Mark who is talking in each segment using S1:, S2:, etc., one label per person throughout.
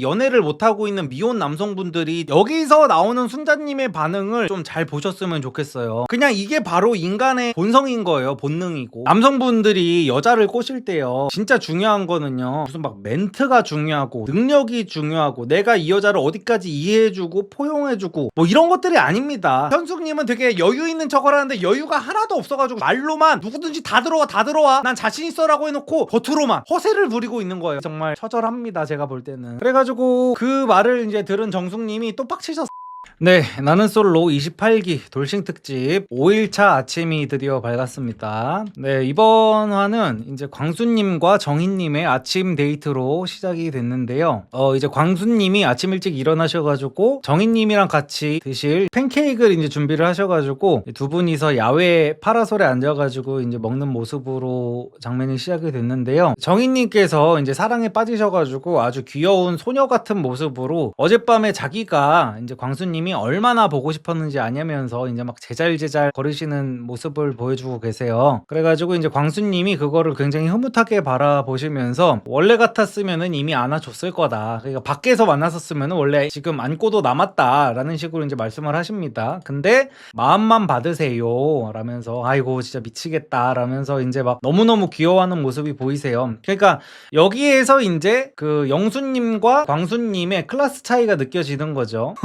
S1: 연애를 못하고 있는 미혼 남성분들이 여기서 나오는 순자님의 반응을 좀 잘 보셨으면 좋겠어요. 그냥 이게 바로 인간의 본성인 거예요. 본능이고. 남성분들이 여자를 꼬실 때요, 진짜 중요한 거는요, 무슨 막 멘트가 중요하고 능력이 중요하고 내가 이 여자를 어디까지 이해해주고 포용해주고 뭐 이런 것들이 아닙니다. 현숙님은 되게 여유 있는 척을 하는데 여유가 하나도 없어가지고 말로만 누구든지 다 들어와 난 자신 있어 라고 해놓고 겉으로만 허세를 부리고 있는 거예요. 정말 처절합니다, 제가 볼 때는. 그래가지고 그 말을 이제 들은 정숙님이 또 빡치셨어요. 네, 나는 솔로 28기 돌싱 특집 5일차 아침이 드디어 밝았습니다. 네, 이번 화는 이제 광수님과 정희님의 아침 데이트로 시작이 됐는데요. 이제 광수님이 아침 일찍 일어나셔가지고 정희님이랑 같이 드실 팬케이크를 이제 준비를 하셔가지고 두 분이서 야외 파라솔에 앉아가지고 이제 먹는 모습으로 장면이 시작이 됐는데요. 정희님께서 이제 사랑에 빠지셔가지고 아주 귀여운 소녀 같은 모습으로 어젯밤에 자기가 이제 광수님이 얼마나 보고 싶었는지 아냐면서 이제 막 제잘제잘 거리시는 모습을 보여주고 계세요. 그래가지고 이제 광수님이 그거를 굉장히 흐뭇하게 바라보시면서 원래 같았으면은 이미 안아줬을 거다. 그러니까 밖에서 만났었으면은 원래 지금 안고도 남았다라는 식으로 이제 말씀을 하십니다. 근데 마음만 받으세요 라면서 아이고 진짜 미치겠다 라면서 이제 막 너무너무 귀여워하는 모습이 보이세요. 그러니까 여기에서 이제 그 영수님과 광수님의 클래스 차이가 느껴지는 거죠.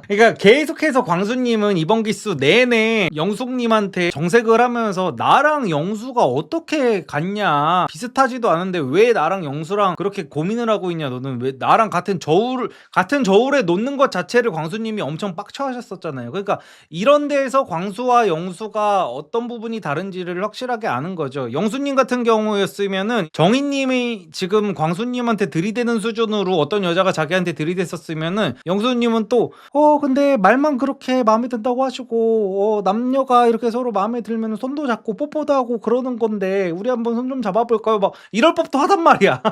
S1: 그러니까 계속해서 광수님은 이번 기수 내내 영숙님한테 정색을 하면서 나랑 영수가 어떻게 같냐, 비슷하지도 않은데 왜 나랑 영수랑 그렇게 고민을 하고 있냐, 너는 왜 나랑 같은 저울에 놓는 것 자체를 광수님이 엄청 빡쳐하셨었잖아요. 그러니까 이런 데에서 광수와 영수가 어떤 부분이 다른지를 확실하게 아는 거죠. 영수님 같은 경우였으면은 정희님이 지금 광수님한테 들이대는 수준으로 어떤 여자가 자기한테 들이댔었으면은 영수님은 또 근데 말만 그렇게 마음에 든다고 하시고 남녀가 이렇게 서로 마음에 들면 손도 잡고 뽀뽀도 하고 그러는 건데 우리 한번 손 좀 잡아볼까요? 막 이럴 법도 하단 말이야.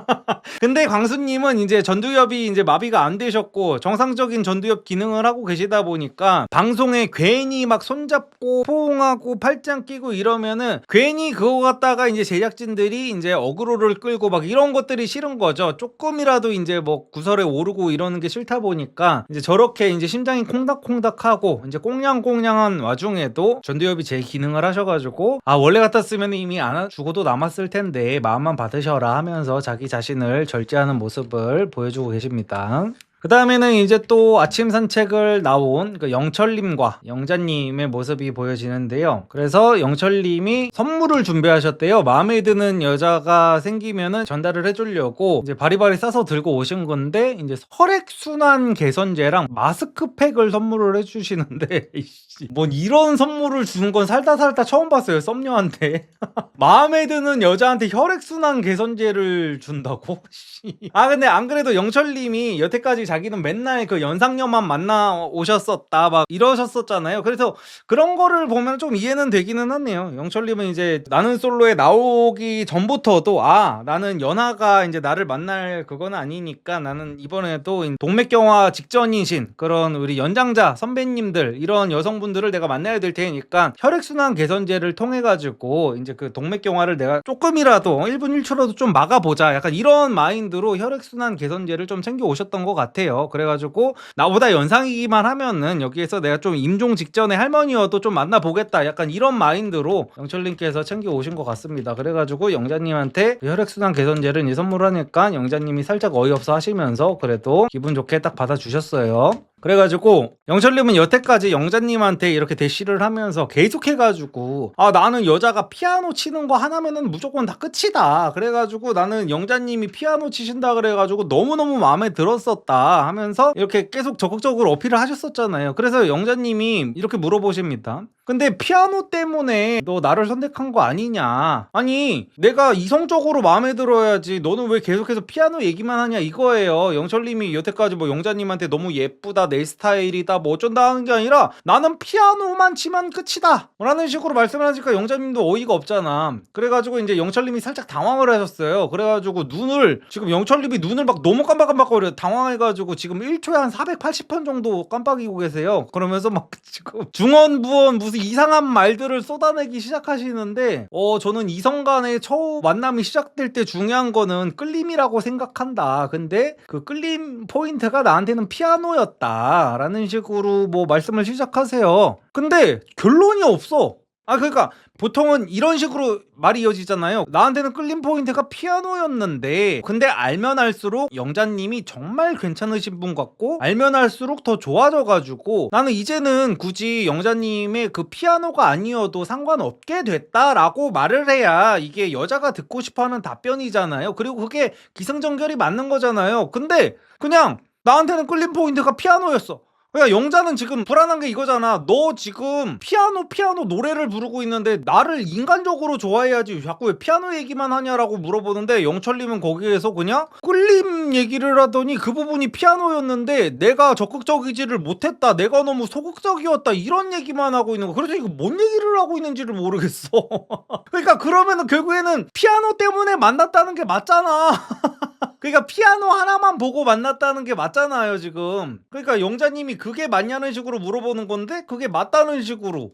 S1: 근데 광수님은 이제 전두엽이 이제 마비가 안 되셨고 정상적인 전두엽 기능을 하고 계시다 보니까 방송에 괜히 막 손잡고 포옹하고 팔짱 끼고 이러면은 괜히 그거 갖다가 이제 제작진들이 이제 어그로를 끌고 막 이런 것들이 싫은 거죠. 조금이라도 이제 뭐 구설에 오르고 이러는 게 싫다 보니까 이제 저렇게 이제 심장이 콩닥콩닥하고 이제 꽁냥꽁냥한 와중에도 전두엽이 제 기능을 하셔가지고 원래 같았으면 이미 안아주고도 남았을 텐데 마음만 받으셔라 하면서 자기 자신을 절제하는 모습을 보여주고 계십니다. 그 다음에는 이제 또 아침 산책을 나온 그 영철님과 영자님의 모습이 보여지는데요. 그래서 영철님이 선물을 준비하셨대요. 마음에 드는 여자가 생기면은 전달을 해주려고 이제 바리바리 싸서 들고 오신 건데 이제 혈액순환 개선제랑 마스크팩을 선물을 해주시는데 뭐 이런 선물을 주는 건 살다 처음 봤어요. 썸녀한테. 마음에 드는 여자한테 혈액순환 개선제를 준다고? 근데 안 그래도 영철님이 여태까지 자기는 맨날 그 연상녀만 만나 오셨었다 막 이러셨었잖아요. 그래서 그런 거를 보면 좀 이해는 되기는 하네요. 영철님은 이제 나는 솔로에 나오기 전부터도 나는 연하가 이제 나를 만날 그건 아니니까 나는 이번에도 동맥경화 직전이신 그런 우리 연장자 선배님들 이런 여성분들을 내가 만나야 될 테니까 혈액순환 개선제를 통해 가지고 이제 그 동맥경화를 내가 조금이라도 1분 1초라도 좀 막아보자, 약간 이런 마인드로 혈액순환 개선제를 좀 챙겨 오셨던 것 같아요. 그래가지고 나보다 연상이기만 하면은 여기에서 내가 좀 임종 직전에 할머니여도 좀 만나보겠다, 약간 이런 마인드로 영철님께서 챙겨 오신 것 같습니다. 그래가지고 영자님한테 혈액순환 개선제를 이 선물하니까 영자님이 살짝 어이없어 하시면서 그래도 기분 좋게 딱 받아주셨어요. 그래가지고 영철님은 여태까지 영자님한테 이렇게 대시를 하면서 계속해가지고 나는 여자가 피아노 치는 거 하나면은 무조건 다 끝이다, 그래가지고 나는 영자님이 피아노 치신다 그래가지고 너무너무 마음에 들었었다 하면서 이렇게 계속 적극적으로 어필을 하셨었잖아요. 그래서 영자님이 이렇게 물어보십니다. 근데 피아노 때문에 너 나를 선택한 거 아니냐, 아니 내가 이성적으로 마음에 들어야지 너는 왜 계속해서 피아노 얘기만 하냐 이거예요. 영철님이 여태까지 뭐 영자님한테 너무 예쁘다, 내 스타일이다, 뭐 어쩐다 하는 게 아니라 나는 피아노만 치면 끝이다 라는 식으로 말씀을 하니까 영자님도 어이가 없잖아. 그래가지고 이제 영철님이 살짝 당황을 하셨어요. 그래가지고 지금 영철님이 눈을 막 너무 깜빡깜빡거려 당황해가지고 지금 1초에 한 480번 정도 깜빡이고 계세요. 그러면서 막 지금 중언부언 무슨 무슨 이상한 말들을 쏟아내기 시작하시는데 저는 이성 간의 처음 만남이 시작될 때 중요한 거는 끌림이라고 생각한다. 근데 그 끌림 포인트가 나한테는 피아노였다라는 식으로 뭐 말씀을 시작하세요. 근데 결론이 없어. 그러니까 보통은 이런 식으로 말이 이어지잖아요. 나한테는 끌림 포인트가 피아노였는데, 근데 알면 알수록 영자님이 정말 괜찮으신 분 같고 알면 알수록 더 좋아져가지고 나는 이제는 굳이 영자님의 그 피아노가 아니어도 상관없게 됐다라고 말을 해야 이게 여자가 듣고 싶어하는 답변이잖아요. 그리고 그게 기승전결이 맞는 거잖아요. 근데 그냥 나한테는 끌림 포인트가 피아노였어. 그러니까 영자는 지금 불안한 게 이거잖아. 너 지금 피아노 노래를 부르고 있는데 나를 인간적으로 좋아해야지 자꾸 왜 피아노 얘기만 하냐라고 물어보는데, 영철님은 거기에서 그냥 끌림 얘기를 하더니 그 부분이 피아노였는데 내가 적극적이지를 못했다, 내가 너무 소극적이었다, 이런 얘기만 하고 있는 거. 그래서 이거 뭔 얘기를 하고 있는지를 모르겠어. 그러니까 그러면은 결국에는 피아노 때문에 만났다는 게 맞잖아. 그러니까 피아노 하나만 보고 만났다는 게 맞잖아요 지금. 그러니까 영자님이 그게 맞냐는 식으로 물어보는 건데 그게 맞다는 식으로.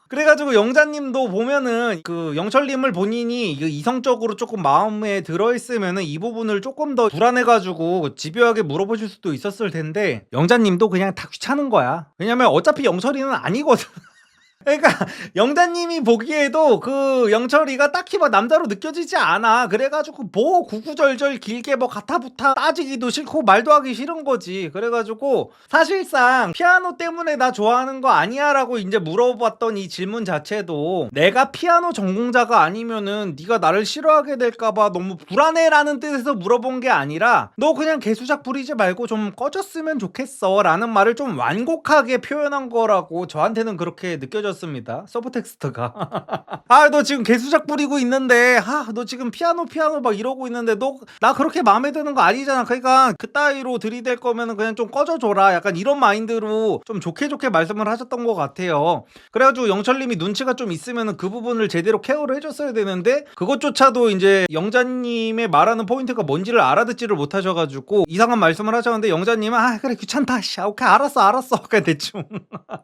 S1: 그래가지고 영자님도 보면은 그 영철님을 본인이 이성적으로 조금 마음에 들어있으면은 이 부분을 조금 더 불안해가지고 집요하게 물어보실 수도 있었을 텐데, 영자님도 그냥 다 귀찮은 거야. 왜냐면 어차피 영철이는 아니거든. 그러니까 영자님이 보기에도 그 영철이가 딱히 막 남자로 느껴지지 않아. 그래가지고 뭐 구구절절 길게 뭐 가타부타 따지기도 싫고 말도 하기 싫은 거지. 그래가지고 사실상 피아노 때문에 나 좋아하는 거 아니야 라고 이제 물어봤던 이 질문 자체도 내가 피아노 전공자가 아니면은 네가 나를 싫어하게 될까봐 너무 불안해 라는 뜻에서 물어본 게 아니라 너 그냥 개수작 부리지 말고 좀 꺼졌으면 좋겠어 라는 말을 좀 완곡하게 표현한 거라고 저한테는 그렇게 느껴졌습니다. 서브텍스트가. 너 지금 개수작 부리고 있는데 너 지금 피아노 막 이러고 있는데 너 나 그렇게 마음에 드는 거 아니잖아. 그러니까 그따위로 들이댈 거면은 그냥 좀 꺼져줘라, 약간 이런 마인드로 좀 좋게 말씀을 하셨던 것 같아요. 그래가지고 영철님이 눈치가 좀 있으면은 그 부분을 제대로 케어를 해줬어야 되는데 그것조차도 이제 영자님의 말하는 포인트가 뭔지를 알아듣지를 못하셔가지고 이상한 말씀을 하셨는데, 영자님은 그래 귀찮다, 오케이 알았어 그냥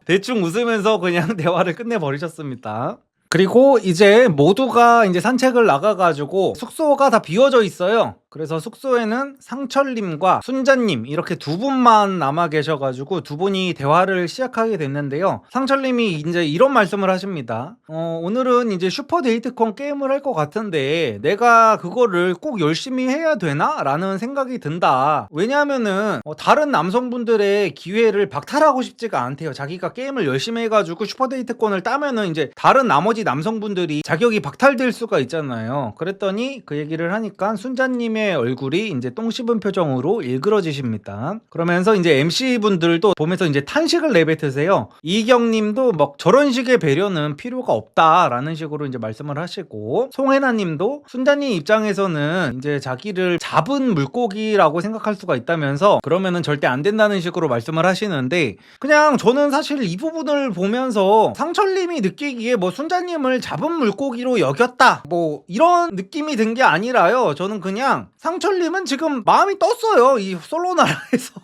S1: 대충 웃으면서 그냥 대화를 끝내버리셨습니다. 그리고 이제 모두가 이제 산책을 나가가지고 숙소가 다 비워져 있어요. 그래서 숙소에는 상철님과 순자님 이렇게 두 분만 남아 계셔가지고 두 분이 대화를 시작하게 됐는데요. 상철님이 이제 이런 말씀을 하십니다. 오늘은 이제 슈퍼데이트콘 게임을 할 것 같은데 내가 그거를 꼭 열심히 해야 되나? 라는 생각이 든다. 왜냐하면은 다른 남성분들의 기회를 박탈하고 싶지가 않대요. 자기가 게임을 열심히 해가지고 슈퍼데이트콘을 따면은 이제 다른 나머지 남성분들이 자격이 박탈될 수가 있잖아요. 그랬더니 그 얘기를 하니까 순자님의 얼굴이 이제 똥 씹은 표정으로 일그러지십니다. 그러면서 이제 MC분들도 보면서 이제 탄식을 내뱉으세요. 이경님도 막 저런 식의 배려는 필요가 없다라는 식으로 이제 말씀을 하시고, 송혜나님도 순자님 입장에서는 이제 자기를 잡은 물고기라고 생각할 수가 있다면서 그러면은 절대 안 된다는 식으로 말씀을 하시는데, 그냥 저는 사실 이 부분을 보면서 상철님이 느끼기에 뭐 순자님을 잡은 물고기로 여겼다 뭐 이런 느낌이 든 게 아니라요. 저는 그냥 상철님은 지금 마음이 떴어요. 이 솔로나라에서.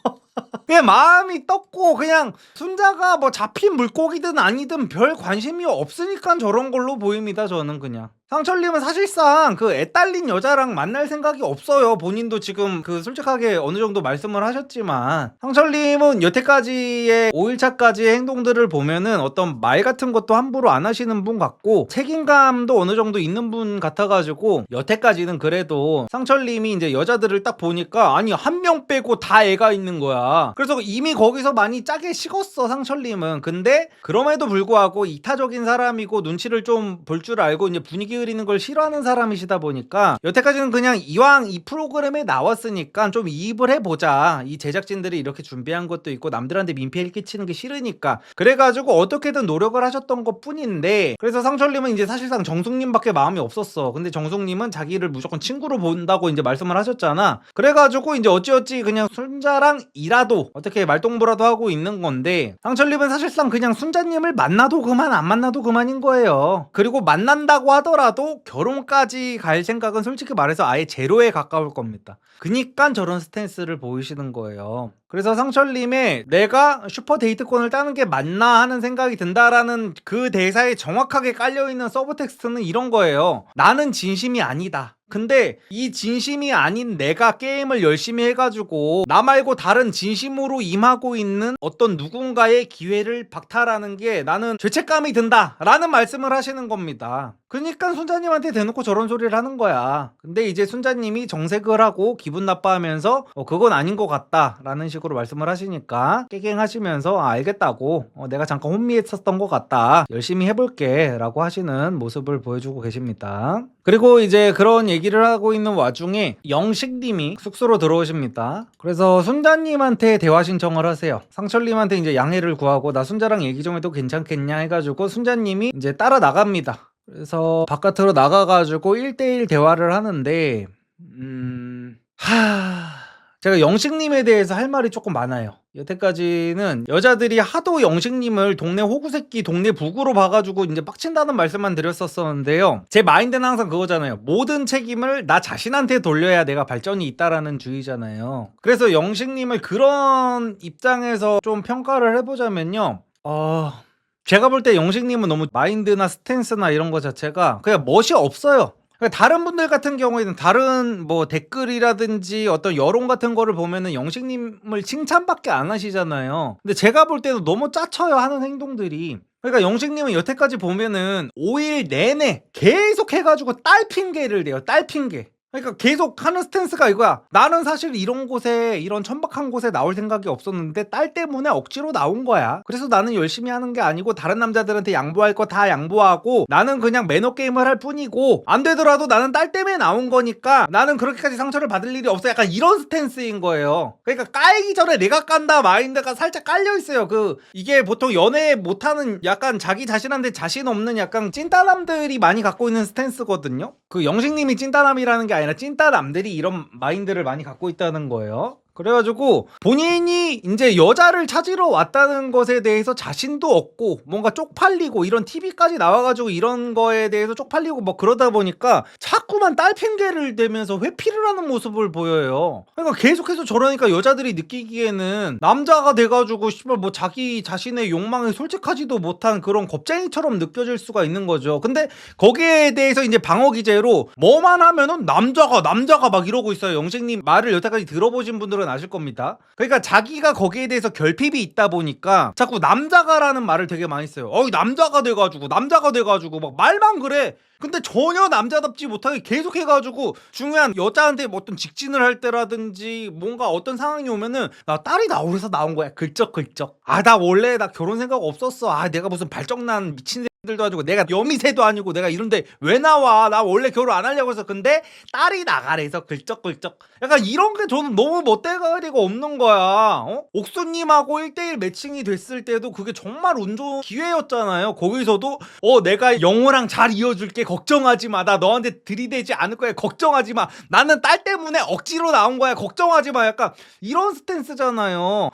S1: 그냥 마음이 떴고 그냥 순자가 뭐 잡힌 물고기든 아니든 별 관심이 없으니까 저런 걸로 보입니다. 저는 그냥 상철님은 사실상 그 애딸린 여자랑 만날 생각이 없어요. 본인도 지금 그 솔직하게 어느 정도 말씀을 하셨지만, 상철님은 여태까지의 5일차까지의 행동들을 보면은 어떤 말 같은 것도 함부로 안 하시는 분 같고 책임감도 어느 정도 있는 분 같아가지고 여태까지는 그래도 상철님이 이제 여자들을 딱 보니까 아니 한 명 빼고 다 애가 있는 거야. 그래서 이미 거기서 많이 짜게 식었어 상철님은. 근데 그럼에도 불구하고 이타적인 사람이고 눈치를 좀 볼 줄 알고 이제 분위기 흐리는 걸 싫어하는 사람이시다 보니까 여태까지는 그냥 이왕 이 프로그램에 나왔으니까 좀 이입을 해보자, 이 제작진들이 이렇게 준비한 것도 있고 남들한테 민폐를 끼치는 게 싫으니까 그래가지고 어떻게든 노력을 하셨던 것 뿐인데, 그래서 상철님은 이제 사실상 정숙님밖에 마음이 없었어. 근데 정숙님은 자기를 무조건 친구로 본다고 이제 말씀을 하셨잖아. 그래가지고 이제 어찌어찌 그냥 순자랑 이라도 어떻게 말동무라도 하고 있는 건데, 상철님은 사실상 그냥 순자님을 만나도 그만 안 만나도 그만인 거예요. 그리고 만난다고 하더라도 아마도 결혼까지 갈 생각은 솔직히 말해서 아예 제로에 가까울 겁니다. 그니까 저런 스탠스를 보이시는 거예요. 그래서 상철님의 내가 슈퍼 데이트권을 따는 게 맞나 하는 생각이 든다라는 그 대사에 정확하게 깔려있는 서브텍스트는 이런 거예요. 나는 진심이 아니다. 근데 이 진심이 아닌 내가 게임을 열심히 해가지고 나 말고 다른 진심으로 임하고 있는 어떤 누군가의 기회를 박탈하는 게 나는 죄책감이 든다 라는 말씀을 하시는 겁니다. 그러니까 순자님한테 대놓고 저런 소리를 하는 거야. 근데 이제 순자님이 정색을 하고 기분 나빠하면서 그건 아닌 것 같다 라는 식으로 말씀을 하시니까 깨갱하시면서 알겠다고, 내가 잠깐 혼미했었던 것 같다, 열심히 해볼게 라고 하시는 모습을 보여주고 계십니다. 그리고 이제 그런 얘기를 하고 있는 와중에 영식님이 숙소로 들어오십니다. 그래서 순자님한테 대화 신청을 하세요. 상철님한테 이제 양해를 구하고 나 순자랑 얘기 좀 해도 괜찮겠냐 해가지고 순자님이 이제 따라 나갑니다. 그래서 바깥으로 나가가지고 1대1 대화를 하는데 제가 영식님에 대해서 할 말이 조금 많아요. 여태까지는 여자들이 하도 영식님을 동네 호구새끼, 동네 부구로 봐가지고 이제 빡친다는 말씀만 드렸었는데요. 제 마인드는 항상 그거잖아요. 모든 책임을 나 자신한테 돌려야 내가 발전이 있다라는 주의잖아요. 그래서 영식님을 그런 입장에서 좀 평가를 해보자면요. 제가 볼 때 영식님은 너무 마인드나 스탠스나 이런 거 자체가 그냥 멋이 없어요. 다른 분들 같은 경우에는 다른 뭐 댓글이라든지 어떤 여론 같은 거를 보면은 영식님을 칭찬밖에 안 하시잖아요. 근데 제가 볼 때도 너무 짜쳐요, 하는 행동들이. 그러니까 영식님은 여태까지 보면은 5일 내내 계속 해가지고 딸 핑계를 대요. 딸 핑계. 그러니까 계속 하는 스탠스가 이거야. 나는 사실 이런 곳에, 이런 천박한 곳에 나올 생각이 없었는데 딸 때문에 억지로 나온 거야. 그래서 나는 열심히 하는 게 아니고 다른 남자들한테 양보할 거 다 양보하고 나는 그냥 매너 게임을 할 뿐이고 안 되더라도 나는 딸 때문에 나온 거니까 나는 그렇게까지 상처를 받을 일이 없어. 약간 이런 스탠스인 거예요. 그러니까 까이기 전에 내가 깐다 마인드가 살짝 깔려 있어요. 이게 보통 연애 못하는 약간 자기 자신한테 자신 없는 약간 찐따남들이 많이 갖고 있는 스탠스거든요. 영식님이 찐따남이라는 게 아니라 찐따남들이 이런 마인드를 많이 갖고 있다는 거예요. 그래가지고 본인이 이제 여자를 찾으러 왔다는 것에 대해서 자신도 없고 뭔가 쪽팔리고 이런 TV까지 나와가지고 이런 거에 대해서 쪽팔리고 뭐 그러다 보니까 자꾸만 딸 핑계를 대면서 회피를 하는 모습을 보여요. 그러니까 계속해서 저러니까 여자들이 느끼기에는 남자가 돼가지고 씨발 뭐 자기 자신의 욕망에 솔직하지도 못한 그런 겁쟁이처럼 느껴질 수가 있는 거죠. 근데 거기에 대해서 이제 방어 기제로 뭐만 하면은 남자가 막 이러고 있어요. 영식님 말을 여태까지 들어보신 분들은 아실 겁니다. 그러니까 자기가 거기에 대해서 결핍이 있다 보니까 자꾸 남자가라는 말을 되게 많이 써요. 남자가 돼가지고 막 말만 그래. 근데 전혀 남자답지 못하게 계속 해가지고 중요한 여자한테 뭐 어떤 직진을 할 때라든지 뭔가 어떤 상황이 오면은 나 딸이 나오래서 나온 거야. 글쩍글쩍. 나 원래 나 결혼 생각 없었어. 내가 무슨 발정난 미친 들도 가지고 내가 여미새도 아니고 내가 이런데 왜 나와? 나 원래 결혼 안 하려고 해서. 근데 딸이 나가래서 글쩍글쩍. 약간 이런 게 저는 너무 멋대가리가 없는 거야. 옥수님하고 1대1 매칭이 됐을 때도 그게 정말 운 좋은 기회였잖아요. 거기서도 내가 영호랑 잘 이어줄게, 걱정하지 마. 나 너한테 들이대지 않을 거야, 걱정하지 마. 나는 딸 때문에 억지로 나온 거야, 걱정하지 마. 약간 이런 스탠스잖아요.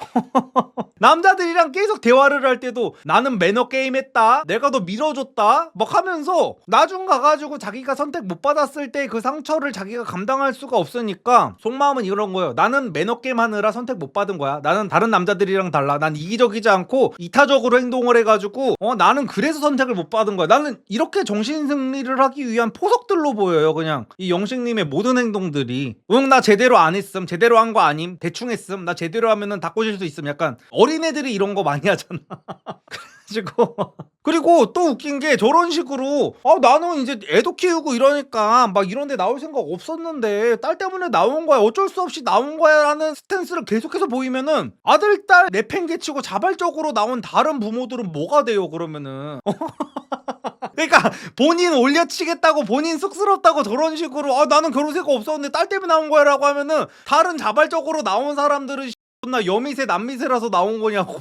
S1: 남자들이랑 계속 대화를 할 때도 나는 매너 게임 했다, 내가 너 밀어줬다 막 하면서 나중 가가지고 자기가 선택 못 받았을 때 그 상처를 자기가 감당할 수가 없으니까 속마음은 이런 거예요. 나는 매너 게임 하느라 선택 못 받은 거야. 나는 다른 남자들이랑 달라. 난 이기적이지 않고 이타적으로 행동을 해가지고 나는 그래서 선택을 못 받은 거야. 나는 이렇게 정신승리를 하기 위한 포석들로 보여요. 그냥 이 영식님의 모든 행동들이. 나 제대로 안 했음, 제대로 한 거 아님, 대충 했음, 나 제대로 하면은 다 꼬실 수 있음. 약간 어린애들이 이런 거 많이 하잖아. 그리고 또 웃긴 게 저런 식으로 나는 이제 애도 키우고 이러니까 막 이런 데 나올 생각 없었는데 딸 때문에 나온 거야, 어쩔 수 없이 나온 거야 라는 스탠스를 계속해서 보이면은 아들 딸 내팽개치고 자발적으로 나온 다른 부모들은 뭐가 돼요 그러면은. 그러니까 본인 올려치겠다고, 본인 쑥스럽다고 저런 식으로 나는 결혼 생각 없었는데 딸 때문에 나온 거야 라고 하면은 다른 자발적으로 나온 사람들은 나 여미새 남미새라서 나온 거냐고.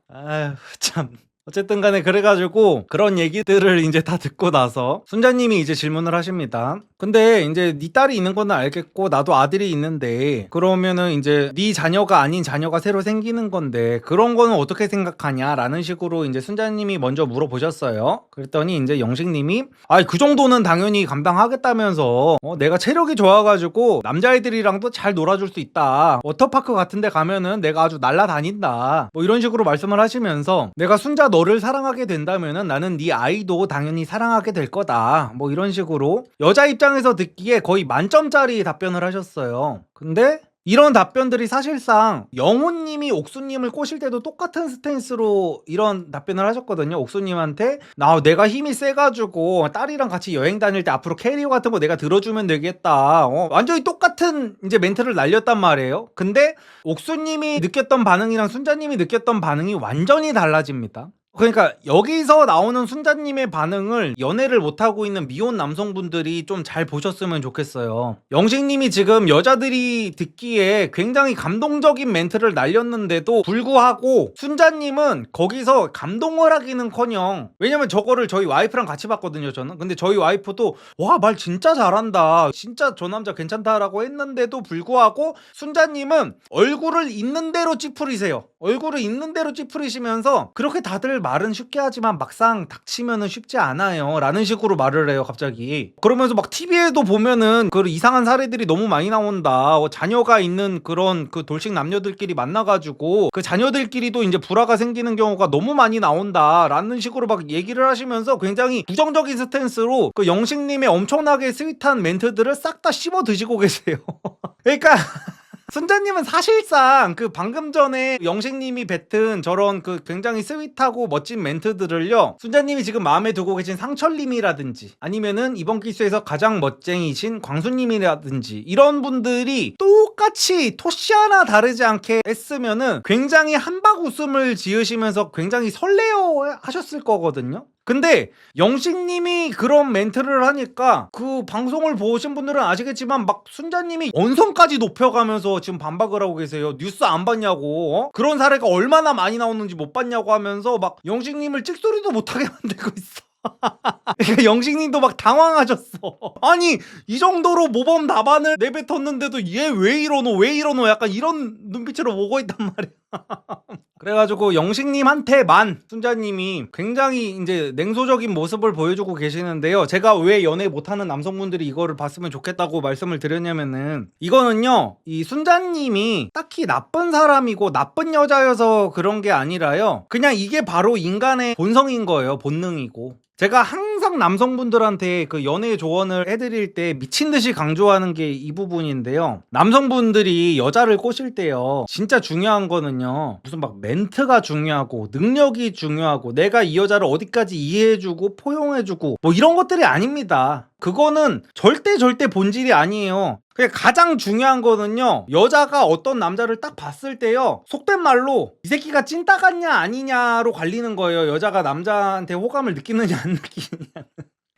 S1: 아휴 참. 어쨌든 간에 그래가지고 그런 얘기들을 이제 다 듣고 나서 순자님이 이제 질문을 하십니다. 근데 이제 네 딸이 있는 거는 알겠고 나도 아들이 있는데 그러면은 이제 네 자녀가 아닌 자녀가 새로 생기는 건데 그런 거는 어떻게 생각하냐라는 식으로 이제 순자님이 먼저 물어보셨어요. 그랬더니 이제 영식님이 그 정도는 당연히 감당하겠다면서 내가 체력이 좋아가지고 남자애들이랑도 잘 놀아줄 수 있다. 워터파크 같은 데 가면은 내가 아주 날라다닌다. 뭐 이런 식으로 말씀을 하시면서 내가 순자 너를 사랑하게 된다면은 나는 네 아이도 당연히 사랑하게 될 거다. 뭐 이런 식으로 여자 입장에서 듣기에 거의 만점짜리 답변을 하셨어요. 근데 이런 답변들이 사실상 영호님이 옥수님을 꼬실 때도 똑같은 스탠스로 이런 답변을 하셨거든요. 옥수님한테 내가 힘이 세가지고 딸이랑 같이 여행 다닐 때 앞으로 캐리어 같은 거 내가 들어주면 되겠다. 완전히 똑같은 이제 멘트를 날렸단 말이에요. 근데 옥수님이 느꼈던 반응이랑 순자님이 느꼈던 반응이 완전히 달라집니다. 그러니까 여기서 나오는 순자님의 반응을 연애를 못하고 있는 미혼 남성분들이 좀 잘 보셨으면 좋겠어요. 영식님이 지금 여자들이 듣기에 굉장히 감동적인 멘트를 날렸는데도 불구하고 순자님은 거기서 감동을 하기는커녕, 왜냐면 저거를 저희 와이프랑 같이 봤거든요 저는. 근데 저희 와이프도 와 말 진짜 잘한다, 진짜 저 남자 괜찮다라고 했는데도 불구하고 순자님은 얼굴을 있는 대로 찌푸리세요. 얼굴을 있는 대로 찌푸리시면서 그렇게 다들 말은 쉽게 하지만 막상 닥치면은 쉽지 않아요 라는 식으로 말을 해요 갑자기. 그러면서 막 TV에도 보면은 그 이상한 사례들이 너무 많이 나온다. 자녀가 있는 그런 그 돌싱 남녀들끼리 만나가지고 그 자녀들끼리도 이제 불화가 생기는 경우가 너무 많이 나온다 라는 식으로 막 얘기를 하시면서 굉장히 부정적인 스탠스로 그 영식님의 엄청나게 스윗한 멘트들을 싹 다 씹어 드시고 계세요. 그러니까 순자님은 사실상 그 방금 전에 영식님이 뱉은 저런 그 굉장히 스윗하고 멋진 멘트들을요, 순자님이 지금 마음에 두고 계신 상철님이라든지 아니면은 이번 기수에서 가장 멋쟁이신 광수님이라든지 이런 분들이 똑같이 토시 하나 다르지 않게 했으면은 굉장히 한박 웃음을 지으시면서 굉장히 설레어 하셨을 거거든요. 근데 영식님이 그런 멘트를 하니까 그 방송을 보신 분들은 아시겠지만 막 순자님이 언성까지 높여가면서 지금 반박을 하고 계세요. 뉴스 안 봤냐고, 그런 사례가 얼마나 많이 나오는지 못 봤냐고 하면서 막 영식님을 찍소리도 못하게 만들고 있어. 그러니까 영식님도 막 당황하셨어. 아니 이 정도로 모범 답안을 내뱉었는데도 얘 왜 이러노 약간 이런 눈빛으로 보고 있단 말이야. 그래가지고 영식님한테만 순자님이 굉장히 이제 냉소적인 모습을 보여주고 계시는데요. 제가 왜 연애 못하는 남성분들이 이거를 봤으면 좋겠다고 말씀을 드렸냐면은, 이거는요 이 순자님이 딱히 나쁜 사람이고 나쁜 여자여서 그런 게 아니라요, 그냥 이게 바로 인간의 본성인 거예요. 본능이고. 제가 항상 남성분들한테 그 연애 조언을 해드릴 때 미친듯이 강조하는 게 이 부분인데요. 남성분들이 여자를 꼬실 때요, 진짜 중요한 거는요, 무슨 막 멘트가 중요하고 능력이 중요하고 내가 이 여자를 어디까지 이해해주고 포용해주고 뭐 이런 것들이 아닙니다. 그거는 절대 본질이 아니에요. 그냥 가장 중요한 거는요, 여자가 어떤 남자를 딱 봤을 때요, 속된 말로 이 새끼가 찐따 같냐 아니냐로 갈리는 거예요. 여자가 남자한테 호감을 느끼느냐 안 느끼느냐.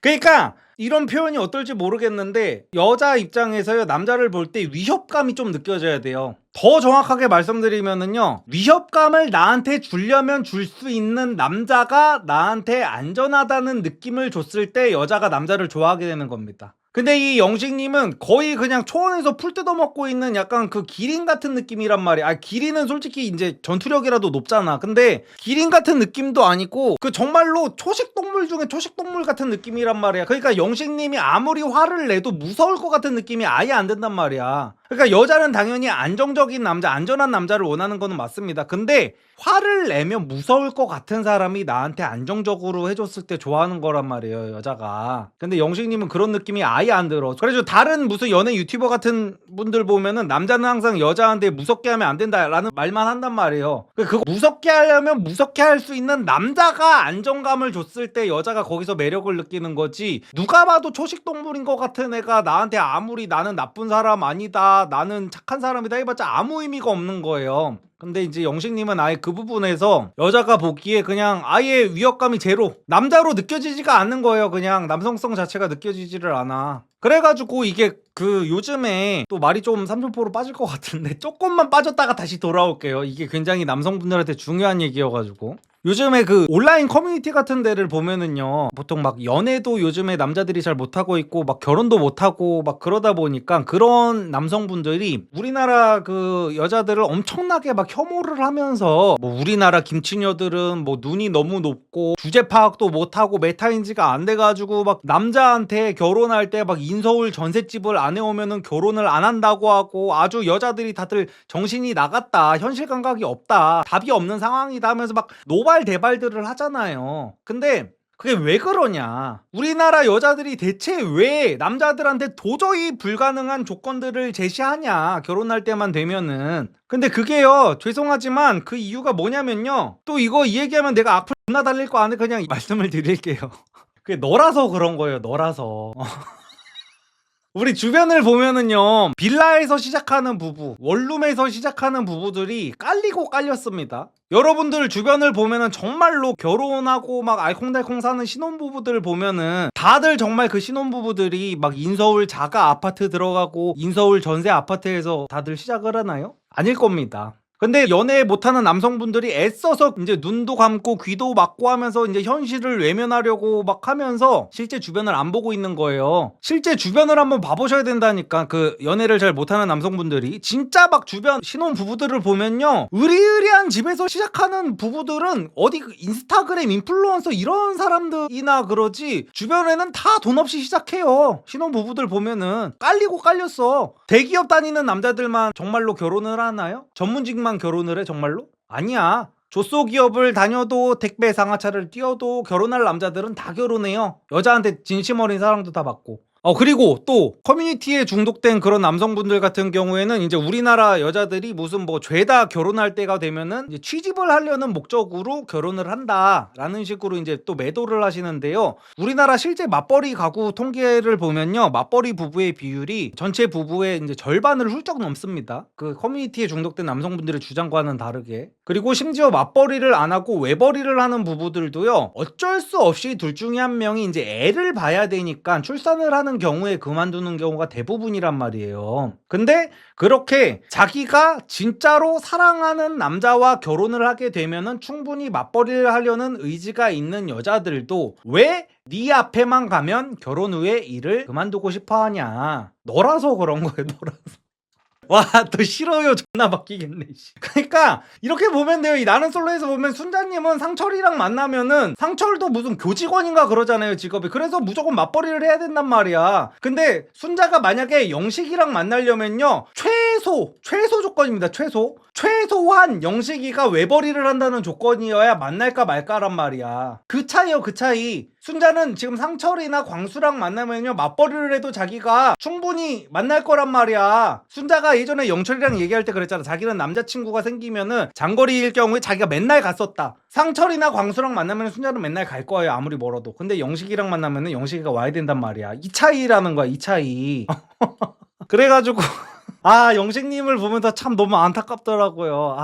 S1: 그러니까 이런 표현이 어떨지 모르겠는데 여자 입장에서요, 남자를 볼 때 위협감이 좀 느껴져야 돼요. 더 정확하게 말씀드리면은요, 위협감을 나한테 주려면 줄 수 있는 남자가 나한테 안전하다는 느낌을 줬을 때 여자가 남자를 좋아하게 되는 겁니다. 근데 이 영식님은 거의 그냥 초원에서 풀 뜯어먹고 있는 약간 그 기린 같은 느낌이란 말이야. 기린은 솔직히 이제 전투력이라도 높잖아. 근데 기린 같은 느낌도 아니고 그 정말로 초식동물 중에 초식동물 같은 느낌이란 말이야. 그러니까 영식님이 아무리 화를 내도 무서울 것 같은 느낌이 아예 안 든단 말이야. 그러니까 여자는 당연히 안정적인 남자, 안전한 남자를 원하는 거는 맞습니다. 근데 화를 내면 무서울 것 같은 사람이 나한테 안정적으로 해줬을 때 좋아하는 거란 말이에요, 여자가. 근데 영식님은 그런 느낌이 아예 안 들어. 그래서 다른 무슨 연예 유튜버 같은 분들 보면은 남자는 항상 여자한테 무섭게 하면 안 된다라는 말만 한단 말이에요. 그거 무섭게 하려면 무섭게 할 수 있는 남자가 안정감을 줬을 때 여자가 거기서 매력을 느끼는 거지, 누가 봐도 초식동물인 것 같은 애가 나한테 아무리 나는 나쁜 사람 아니다, 나는 착한 사람이다 해봤자 아무 의미가 없는 거예요. 근데 이제 영식님은 아예 그 부분에서 여자가 보기에 그냥 아예 위협감이 제로, 남자로 느껴지지가 않는 거예요. 그냥 남성성 자체가 느껴지지를 않아. 그래가지고 이게 그 요즘에 또 말이 좀 삼천포로 빠질 것 같은데 조금만 빠졌다가 다시 돌아올게요. 이게 굉장히 남성분들한테 중요한 얘기여가지고, 요즘에 그 온라인 커뮤니티 같은 데를 보면은요, 보통 막 연애도 요즘에 남자들이 잘 못하고 있고 막 결혼도 못하고 막 그러다 보니까 그런 남성분들이 우리나라 그 여자들을 엄청나게 막 혐오를 하면서 뭐 우리나라 김치녀들은 뭐 눈이 너무 높고 주제 파악도 못하고 메타인지가 안 돼가지고 막 남자한테 결혼할 때 막 인서울 전셋집을 안 해오면은 결혼을 안 한다고 하고 아주 여자들이 다들 정신이 나갔다, 현실 감각이 없다, 답이 없는 상황이다 하면서 막 노발대발들을 하잖아요. 근데 그게 왜 그러냐? 우리나라 여자들이 대체 왜 남자들한테 도저히 불가능한 조건들을 제시하냐? 결혼할 때만 되면은. 근데 그게요, 죄송하지만 그 이유가 뭐냐면요. 또 이거 이 얘기하면 내가 악플 존나 달릴 거 아는데 그냥 말씀을 드릴게요. 그게 너라서 그런 거예요, 너라서. 우리 주변을 보면은요, 빌라에서 시작하는 부부, 원룸에서 시작하는 부부들이 깔리고 깔렸습니다. 여러분들 주변을 보면은 정말로 결혼하고 막 알콩달콩 사는 신혼부부들 보면은 다들 정말 그 신혼부부들이 막 인서울 자가 아파트 들어가고 인서울 전세 아파트에서 다들 시작을 하나요? 아닐 겁니다. 근데 연애 못하는 남성분들이 애써서 이제 눈도 감고 귀도 막고 하면서 이제 현실을 외면하려고 막 하면서 실제 주변을 안 보고 있는 거예요. 실제 주변을 한번 봐보셔야 된다니까. 그 연애를 잘 못하는 남성분들이 진짜 막 주변 신혼 부부들을 보면요, 의리의리한 집에서 시작하는 부부들은 어디 그 인스타그램 인플루언서 이런 사람들이나 그러지 주변에는 다 돈 없이 시작해요. 신혼 부부들 보면은 깔리고 깔렸어. 대기업 다니는 남자들만 정말로 결혼을 하나요? 전문직만 결혼을 해 정말로? 아니야. 조소기업을 다녀도 택배 상하차를 띄워도 결혼할 남자들은 다 결혼해요. 여자한테 진심 어린 사랑도 다 받고. 그리고 또 커뮤니티에 중독된 그런 남성분들 같은 경우에는 이제 우리나라 여자들이 무슨 뭐 죄다 결혼할 때가 되면은 이제 취집을 하려는 목적으로 결혼을 한다라는 식으로 이제 또 매도를 하시는데요. 우리나라 실제 맞벌이 가구 통계를 보면요, 맞벌이 부부의 비율이 전체 부부의 이제 절반을 훌쩍 넘습니다. 그 커뮤니티에 중독된 남성분들의 주장과는 다르게. 그리고 심지어 맞벌이를 안 하고 외벌이를 하는 부부들도요, 어쩔 수 없이 둘 중에 한 명이 이제 애를 봐야 되니까 출산을 하는 경우에 그만두는 경우가 대부분이란 말이에요. 근데 그렇게 자기가 진짜로 사랑하는 남자와 결혼을 하게 되면은 충분히 맞벌이를 하려는 의지가 있는 여자들도 왜 네 앞에만 가면 결혼 후에 일을 그만두고 싶어 하냐? 너라서 그런 거예요, 너라서. 와, 또 싫어요 존나 바뀌겠네. 그러니까 이렇게 보면 돼요. 이 나는 솔로에서 보면 순자님은 상철이랑 만나면은, 상철도 무슨 교직원인가 그러잖아요, 직업이. 그래서 무조건 맞벌이를 해야 된단 말이야. 근데 순자가 만약에 영식이랑 만나려면요, 최소 조건입니다. 최소한 영식이가 외벌이를 한다는 조건이어야 만날까 말까란 말이야. 그 차이요, 그 차이. 순자는 지금 상철이나 광수랑 만나면요, 맞벌이를 해도 자기가 충분히 만날 거란 말이야. 순자가 예전에 영철이랑 얘기할 때 그랬잖아. 자기는 남자친구가 생기면은 장거리일 경우에 자기가 맨날 갔었다. 상철이나 광수랑 만나면 순자는 맨날 갈 거예요, 아무리 멀어도. 근데 영식이랑 만나면은 영식이가 와야 된단 말이야. 이 차이라는 거야, 이 차이. 그래가지고 영식님을 보면서 참 너무 안타깝더라고요.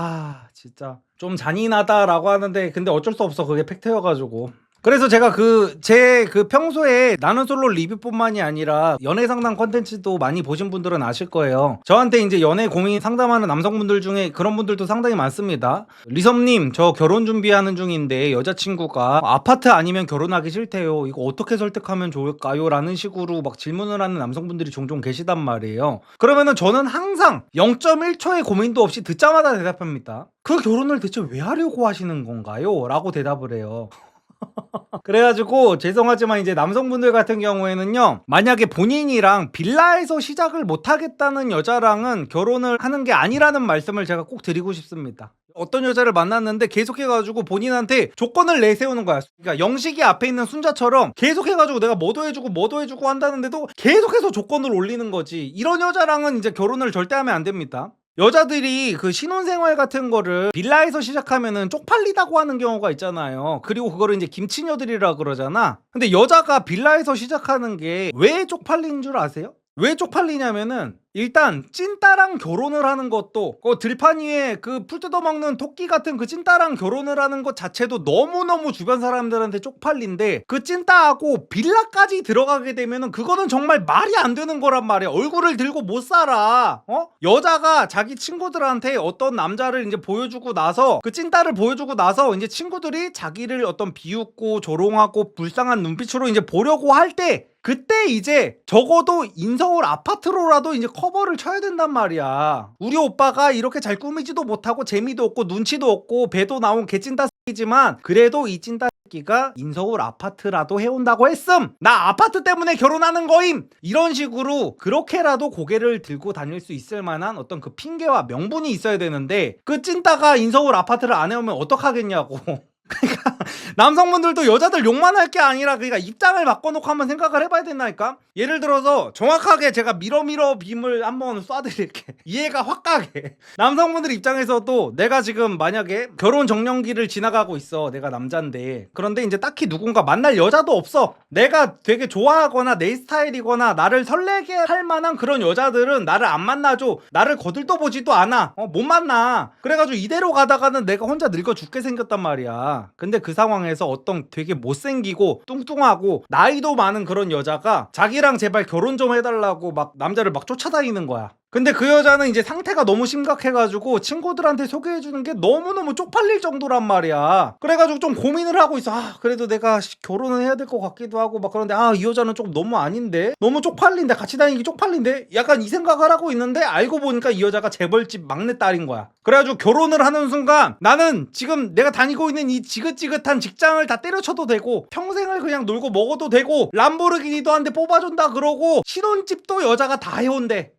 S1: 진짜 좀 잔인하다라고 하는데, 근데 어쩔 수 없어, 그게 팩트여가지고. 그래서 제가 제 평소에 나는 솔로 리뷰뿐만이 아니라 연애 상담 컨텐츠도 많이 보신 분들은 아실 거예요. 저한테 이제 연애 고민 상담하는 남성분들 중에 그런 분들도 상당히 많습니다. 리섭님, 저 결혼 준비하는 중인데 여자친구가 아파트 아니면 결혼하기 싫대요. 이거 어떻게 설득하면 좋을까요? 라는 식으로 막 질문을 하는 남성분들이 종종 계시단 말이에요. 그러면은 저는 항상 0.1초의 고민도 없이 듣자마자 대답합니다. 그 결혼을 대체 왜 하려고 하시는 건가요? 라고 대답을 해요. 그래가지고 죄송하지만 이제 남성분들 같은 경우에는요, 만약에 본인이랑 빌라에서 시작을 못하겠다는 여자랑은 결혼을 하는 게 아니라는 말씀을 제가 꼭 드리고 싶습니다. 어떤 여자를 만났는데 계속해가지고 본인한테 조건을 내세우는 거야. 그러니까 영식이 앞에 있는 순자처럼 계속해가지고 내가 뭐도 해주고 한다는데도 계속해서 조건을 올리는 거지. 이런 여자랑은 이제 결혼을 절대 하면 안 됩니다. 여자들이 그 신혼생활 같은 거를 빌라에서 시작하면은 쪽팔리다고 하는 경우가 있잖아요. 그리고 그거를 이제 김치녀들이라 그러잖아. 근데 여자가 빌라에서 시작하는 게 왜 쪽팔린 줄 아세요? 왜 쪽팔리냐면은 일단 찐따랑 결혼을 하는 것도 들판 위에 그 풀 뜯어먹는 토끼 같은 그 찐따랑 결혼을 하는 것 자체도 너무너무 주변 사람들한테 쪽팔린데, 그 찐따하고 빌라까지 들어가게 되면은 그거는 정말 말이 안 되는 거란 말이야. 얼굴을 들고 못 살아. 여자가 자기 친구들한테 어떤 남자를 이제 보여주고 나서, 그 찐따를 보여주고 나서 이제 친구들이 자기를 어떤 비웃고 조롱하고 불쌍한 눈빛으로 이제 보려고 할 때, 그때 이제 적어도 인서울 아파트로라도 이제 커버를 쳐야 된단 말이야. 우리 오빠가 이렇게 잘 꾸미지도 못하고 재미도 없고 눈치도 없고 배도 나온 개찐따 새끼지만 그래도 이 찐따 새끼가 인서울 아파트라도 해온다고 했음. 나 아파트 때문에 결혼하는 거임. 이런 식으로 그렇게라도 고개를 들고 다닐 수 있을 만한 어떤 그 핑계와 명분이 있어야 되는데, 그 찐따가 인서울 아파트를 안 해오면 어떡하겠냐고. 그러니까 남성분들도 여자들 욕만 할 게 아니라 그러니까 입장을 바꿔놓고 한번 생각을 해봐야 된다니까. 예를 들어서 정확하게 제가 미러 빔을 한번 쏴드릴게. 이해가 확 가게. 남성분들 입장에서도 내가 지금 만약에 결혼 정년기를 지나가고 있어. 내가 남잔데. 그런데 이제 딱히 누군가 만날 여자도 없어. 내가 되게 좋아하거나 내 스타일이거나 나를 설레게 할 만한 그런 여자들은 나를 안 만나줘. 나를 거들떠 보지도 않아. 못 만나. 그래가지고 이대로 가다가는 내가 혼자 늙어 죽게 생겼단 말이야. 근데 그 상황에서 어떤 되게 못생기고 뚱뚱하고 나이도 많은 그런 여자가 자기랑 제발 결혼 좀 해달라고 막 남자를 막 쫓아다니는 거야. 근데 그 여자는 이제 상태가 너무 심각해가지고 친구들한테 소개해주는 게 너무너무 쪽팔릴 정도란 말이야. 그래가지고 좀 고민을 하고 있어. 그래도 내가 결혼을 해야 될 것 같기도 하고 막 그런데 이 여자는 조금 너무 아닌데? 너무 쪽팔린데? 같이 다니기 쪽팔린데? 약간 이 생각을 하고 있는데 알고 보니까 이 여자가 재벌집 막내딸인 거야. 그래가지고 결혼을 하는 순간 나는 지금 내가 다니고 있는 이 지긋지긋한 직장을 다 때려쳐도 되고 평생을 그냥 놀고 먹어도 되고 람보르기니도 한 대 뽑아준다 그러고 신혼집도 여자가 다 해온대.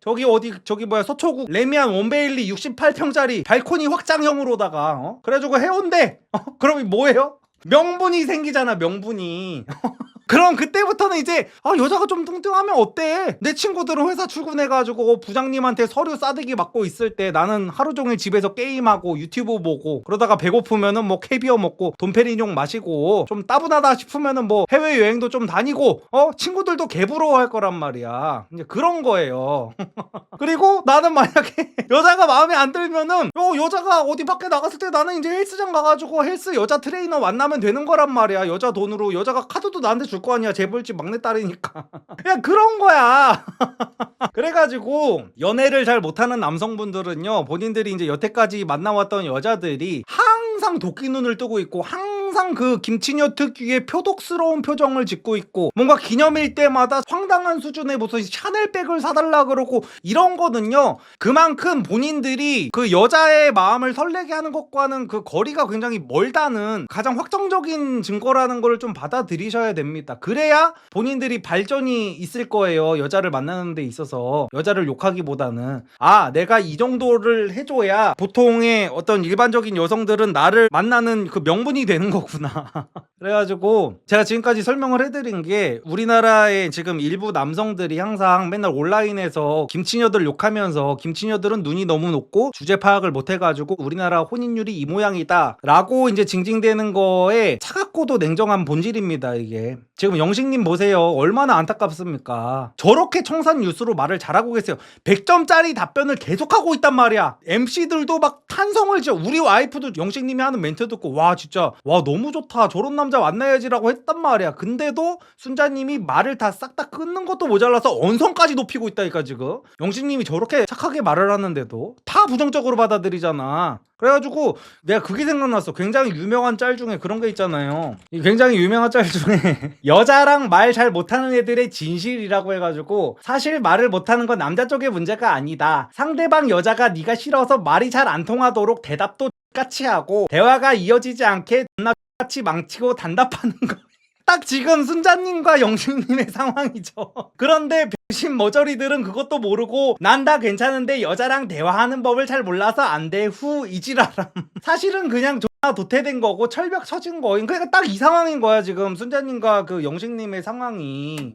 S1: 저기 뭐야 서초구 레미안 원베일리 68평짜리 발코니 확장형으로다가 그래가지고 해온대. 그럼 뭐예요? 명분이 생기잖아, 명분이. 그럼 그때부터는 이제 여자가 좀 뚱뚱하면 어때? 내 친구들은 회사 출근해가지고 부장님한테 서류 싸대기 맞고 있을 때 나는 하루 종일 집에서 게임하고 유튜브 보고 그러다가 배고프면은 뭐 캐비어 먹고 돈페리뇽 마시고 좀 따분하다 싶으면은 뭐 해외여행도 좀 다니고 친구들도 개부러워할 거란 말이야. 이제 그런 거예요. 그리고 나는 만약에 여자가 마음에 안 들면은 여자가 어디 밖에 나갔을 때 나는 이제 헬스장 가가지고 헬스 여자 트레이너 만나면 되는 거란 말이야. 여자 돈으로. 여자가 카드도 나한테 줄 거 아니야. 재벌집 막내딸이니까. 그냥 그런 거야. 그래가지고 연애를 잘 못하는 남성분들은요, 본인들이 이제 여태까지 만나왔던 여자들이 항상 도끼 눈을 뜨고 있고 항상 그 김치녀 특유의 표독스러운 표정을 짓고 있고 뭔가 기념일 때마다 황당한 수준의 무슨 샤넬백을 사달라 그러고 이런 거는요, 그만큼 본인들이 그 여자의 마음을 설레게 하는 것과는 그 거리가 굉장히 멀다는 가장 확정적인 증거라는 걸 좀 받아들이셔야 됩니다. 그래야 본인들이 발전이 있을 거예요. 여자를 만나는 데 있어서 여자를 욕하기보다는 내가 이 정도를 해줘야 보통의 어떤 일반적인 여성들은 나를 만나는 그 명분이 되는 거구나. 그래가지고 제가 지금까지 설명을 해드린 게, 우리나라의 지금 일부 남성들이 항상 맨날 온라인에서 김치녀들 욕하면서 김치녀들은 눈이 너무 높고 주제 파악을 못해가지고 우리나라 혼인율이 이 모양이다 라고 이제 징징대는 거에 차갑고도 냉정한 본질입니다. 이게 지금 영식님 보세요. 얼마나 안타깝습니까? 저렇게 청산 뉴스로 말을 잘하고 계세요. 100점짜리 답변을 계속하고 있단 말이야. MC들도 막 탄성을 지어. 우리 와이프도 영식님이 하는 멘트 듣고 진짜 너무 좋다, 저런 남자 만나야지라고 했단 말이야. 근데도 순자님이 말을 다 싹 다 끊는 것도 모자라서 언성까지 높이고 있다니까. 지금 영식님이 저렇게 착하게 말을 하는데도 다 부정적으로 받아들이잖아. 그래가지고 내가 그게 생각났어. 굉장히 유명한 짤 중에 그런 게 있잖아요. 이 굉장히 유명한 짤 중에 여자랑 말 잘 못하는 애들의 진실이라고 해가지고, 사실 말을 못하는 건 남자 쪽의 문제가 아니다. 상대방 여자가 네가 싫어서 말이 잘 안 통하도록 대답도 같이 하고 대화가 이어지지 않게 같이 망치고 단답하는 거. 딱 지금 순자님과 영식님의 상황이죠. 그런데 병신 머저리들은 그것도 모르고 난 다 괜찮은데 여자랑 대화하는 법을 잘 몰라서 안 돼 후 이지라람. 사실은 그냥 존나 도태된 거고 철벽 쳐진 거인. 그러니까 딱 이 상황인 거야 지금 순자님과 그 영식님의 상황이.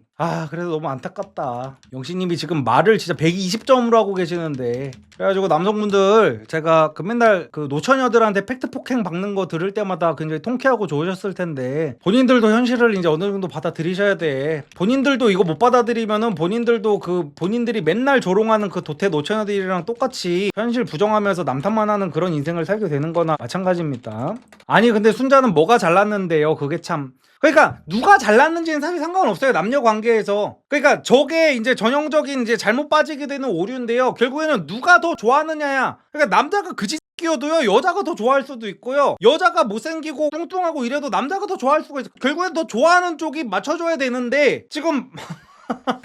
S1: 그래도 너무 안타깝다. 영식님이 지금 말을 진짜 120점으로 하고 계시는데, 그래가지고 남성분들 제가 그 맨날 그 노처녀들한테 팩트 폭행 박는 거 들을 때마다 굉장히 통쾌하고 좋으셨을 텐데, 본인들도 현실을 이제 어느 정도 받아들이셔야 돼. 본인들도 이거 못 받아들이면은 본인들도 그 본인들이 맨날 조롱하는 그 도태 노처녀들이랑 똑같이 현실 부정하면서 남탓만 하는 그런 인생을 살게 되는 거나 마찬가지입니다. 아니 근데 순자는 뭐가 잘났는데요? 그게 참. 그러니까 누가 잘났는지는 사실 상관없어요. 남녀 관계에서. 그러니까 저게 이제 전형적인 이제 잘못 빠지게 되는 오류인데요. 결국에는 누가 더 좋아하느냐야. 그러니까 남자가 그지끼어도요 여자가 더 좋아할 수도 있고요. 여자가 못생기고 뚱뚱하고 이래도 남자가 더 좋아할 수가 있어. 결국엔 더 좋아하는 쪽이 맞춰줘야 되는데 지금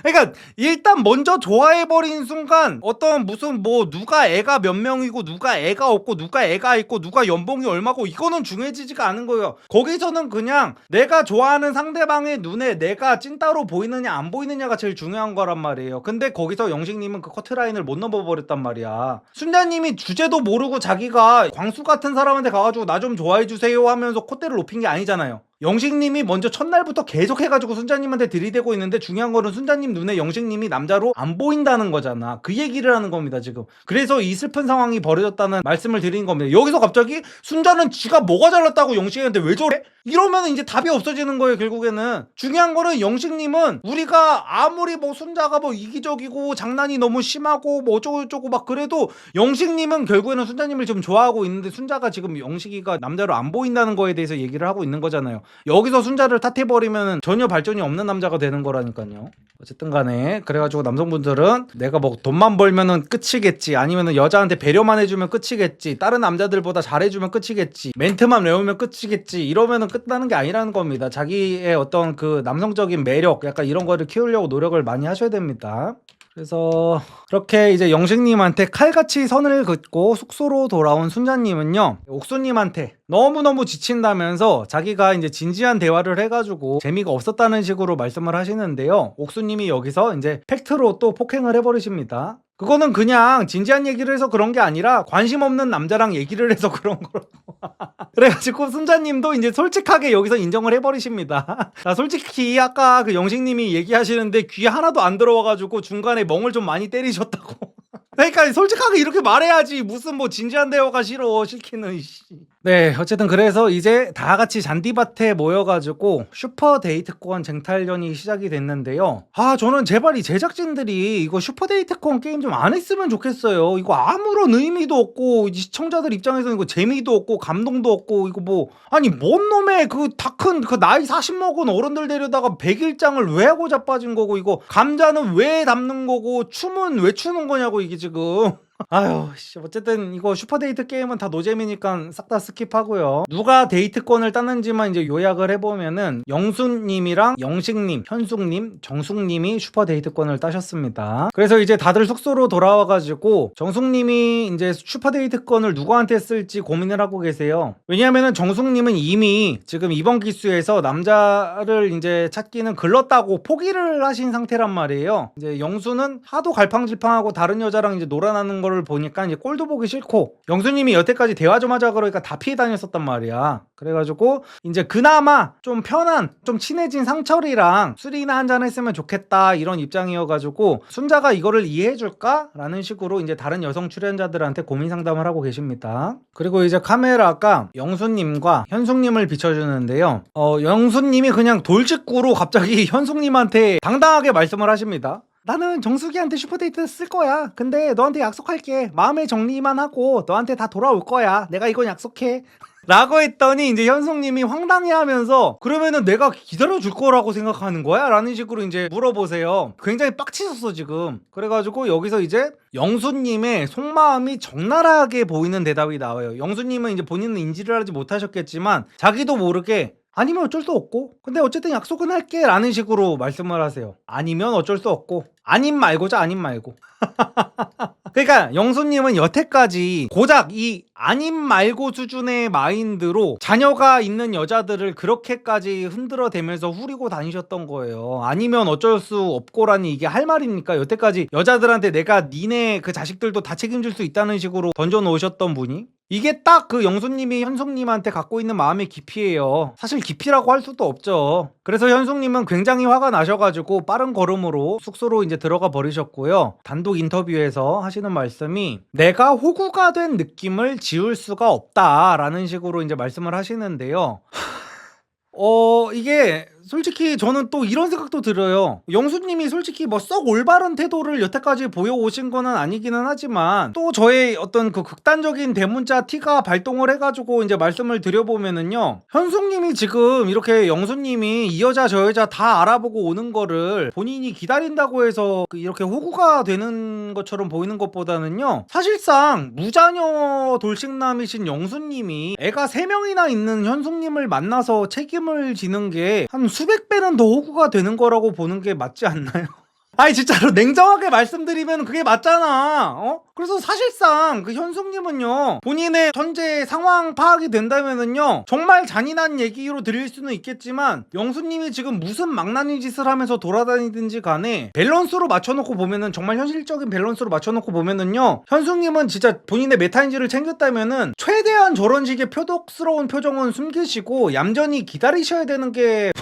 S1: 그러니까 일단 먼저 좋아해버린 순간 어떤 무슨 뭐 누가 애가 몇 명이고 누가 애가 없고 누가 애가 있고 누가 연봉이 얼마고 이거는 중요해지지가 않은 거예요. 거기서는 그냥 내가 좋아하는 상대방의 눈에 내가 찐따로 보이느냐 안 보이느냐가 제일 중요한 거란 말이에요. 근데 거기서 영식님은 그 커트라인을 못 넘어버렸단 말이야. 순자님이 주제도 모르고 자기가 광수 같은 사람한테 가가지고 나 좀 좋아해주세요 하면서 콧대를 높인 게 아니잖아요. 영식님이 먼저 첫날부터 계속 해가지고 순자님한테 들이대고 있는데 중요한 거는 순자님 눈에 영식님이 남자로 안 보인다는 거잖아. 그 얘기를 하는 겁니다 지금. 그래서 이 슬픈 상황이 벌어졌다는 말씀을 드리는 겁니다. 여기서 갑자기 순자는 지가 뭐가 잘났다고 영식이한테 왜 저래? 이러면 이제 답이 없어지는 거예요 결국에는. 중요한 거는 영식님은 우리가 아무리 뭐 순자가 뭐 이기적이고 장난이 너무 심하고 뭐 어쩌고저쩌고 막 그래도 영식님은 결국에는 순자님을 지금 좋아하고 있는데 순자가 지금 영식이가 남자로 안 보인다는 거에 대해서 얘기를 하고 있는 거잖아요. 여기서 순자를 탓해버리면 전혀 발전이 없는 남자가 되는 거라니까요. 어쨌든 간에 그래가지고 남성분들은 내가 뭐 돈만 벌면은 끝이겠지, 아니면은 여자한테 배려만 해주면 끝이겠지, 다른 남자들보다 잘해주면 끝이겠지, 멘트만 외우면 끝이겠지 이러면은 끝나는 게 아니라는 겁니다. 자기의 어떤 그 남성적인 매력 약간 이런 거를 키우려고 노력을 많이 하셔야 됩니다. 그래서 그렇게 이제 영식님한테 칼같이 선을 긋고 숙소로 돌아온 순자님은요 옥수님한테 너무너무 지친다면서 자기가 이제 진지한 대화를 해가지고 재미가 없었다는 식으로 말씀을 하시는데요. 옥수님이 여기서 이제 팩트로 또 폭행을 해버리십니다. 그거는 그냥 진지한 얘기를 해서 그런 게 아니라 관심 없는 남자랑 얘기를 해서 그런 거라고. 그래가지고 순자님도 이제 솔직하게 여기서 인정을 해버리십니다. 솔직히 아까 그 영식님이 얘기하시는데 귀에 하나도 안 들어와가지고 중간에 멍을 좀 많이 때리셨다고. 그러니까 솔직하게 이렇게 말해야지. 무슨 뭐 진지한 대화가 싫기는. 네, 어쨌든 그래서 이제 다 같이 잔디밭에 모여가지고 슈퍼 데이트권 쟁탈전이 시작이 됐는데요. 저는 제발 이 제작진들이 이거 슈퍼 데이트권 게임 좀 안 했으면 좋겠어요. 이거 아무런 의미도 없고 시청자들 입장에서는 이거 재미도 없고 감동도 없고 이거 뭐 아니 뭔 놈의 그 다 큰 그 나이 40 먹은 어른들 데려다가 100일장을 왜 하고 자빠진 거고, 이거 감자는 왜 담는 거고 춤은 왜 추는 거냐고 이게 지금. 아유, 어쨌든 이거 슈퍼데이트 게임은 다 노잼이니까 싹 다 스킵하고요. 누가 데이트권을 땄는지만 이제 요약을 해보면은 영수님이랑 영식님, 현숙님, 정숙님이 슈퍼데이트권을 따셨습니다. 그래서 이제 다들 숙소로 돌아와가지고 정숙님이 이제 슈퍼데이트권을 누구한테 쓸지 고민을 하고 계세요. 왜냐하면은 정숙님은 이미 지금 이번 기수에서 남자를 이제 찾기는 글렀다고 포기를 하신 상태란 말이에요. 이제 영수는 하도 갈팡질팡하고 다른 여자랑 이제 놀아나는 거를 보니까 이제 꼴도 보기 싫고, 영수님이 여태까지 대화 좀 하자 그러니까 다 피해 다녔었단 말이야. 그래가지고 이제 그나마 좀 편한 좀 친해진 상철이랑 술이나 한잔 했으면 좋겠다 이런 입장이어가지고 순자가 이거를 이해해줄까? 라는 식으로 이제 다른 여성 출연자들한테 고민 상담을 하고 계십니다. 그리고 이제 카메라가 영수님과 현숙님을 비춰주는데요. 영수님이 그냥 돌직구로 갑자기 현숙님한테 당당하게 말씀을 하십니다. 나는 정수기한테 슈퍼데이트 쓸 거야. 근데 너한테 약속할게. 마음의 정리만 하고 너한테 다 돌아올 거야. 내가 이건 약속해. 라고 했더니 이제 현숙님이 황당해하면서 그러면은 내가 기다려줄 거라고 생각하는 거야? 라는 식으로 이제 물어보세요. 굉장히 빡치셨어 지금. 그래가지고 여기서 이제 영수님의 속마음이 적나라하게 보이는 대답이 나와요. 영수님은 이제 본인은 인지를 하지 못하셨겠지만 자기도 모르게 아니면 어쩔 수 없고 근데 어쨌든 약속은 할게 라는 식으로 말씀을 하세요. 아니면 어쩔 수 없고 아님 말고자 아님 말고. 그러니까 영수님은 여태까지 고작 이 아님 말고 수준의 마인드로 자녀가 있는 여자들을 그렇게까지 흔들어대면서 후리고 다니셨던 거예요. 아니면 어쩔 수 없고라니 이게 할 말입니까? 여태까지 여자들한테 내가 니네 그 자식들도 다 책임질 수 있다는 식으로 던져놓으셨던 분이 이게 딱 그 영수님이 현숙님한테 갖고 있는 마음의 깊이예요. 사실 깊이라고 할 수도 없죠. 그래서 현숙님은 굉장히 화가 나셔가지고 빠른 걸음으로 숙소로 이제 들어가 버리셨고요. 단독 인터뷰에서 하시는 말씀이 내가 호구가 된 느낌을 지울 수가 없다라는 식으로 이제 말씀을 하시는데요. 이게 솔직히 저는 또 이런 생각도 들어요. 영수님이 솔직히 뭐 썩 올바른 태도를 여태까지 보여오신 거는 아니기는 하지만 또 저의 어떤 그 극단적인 대문자 T가 발동을 해가지고 이제 말씀을 드려보면은요. 현숙님이 지금 이렇게 영수님이 이 여자 저 여자 다 알아보고 오는 거를 본인이 기다린다고 해서 이렇게 호구가 되는 것처럼 보이는 것보다는요. 사실상 무자녀 돌싱남이신 영수님이 애가 3명이나 있는 현숙님을 만나서 책임을 지는 게 한 수백 배는 더 호구가 되는 거라고 보는 게 맞지 않나요? 아니 진짜로 냉정하게 말씀드리면 그게 맞잖아. 그래서 사실상 그 현숙님은요 본인의 현재 상황 파악이 된다면은요 정말 잔인한 얘기로 드릴 수는 있겠지만 영수님이 지금 무슨 망나니 짓을 하면서 돌아다니든지 간에 밸런스로 맞춰놓고 보면은 정말 현실적인 밸런스로 맞춰놓고 보면은요 현숙님은 진짜 본인의 메타인지를 챙겼다면은 최대한 저런 식의 표독스러운 표정은 숨기시고 얌전히 기다리셔야 되는 게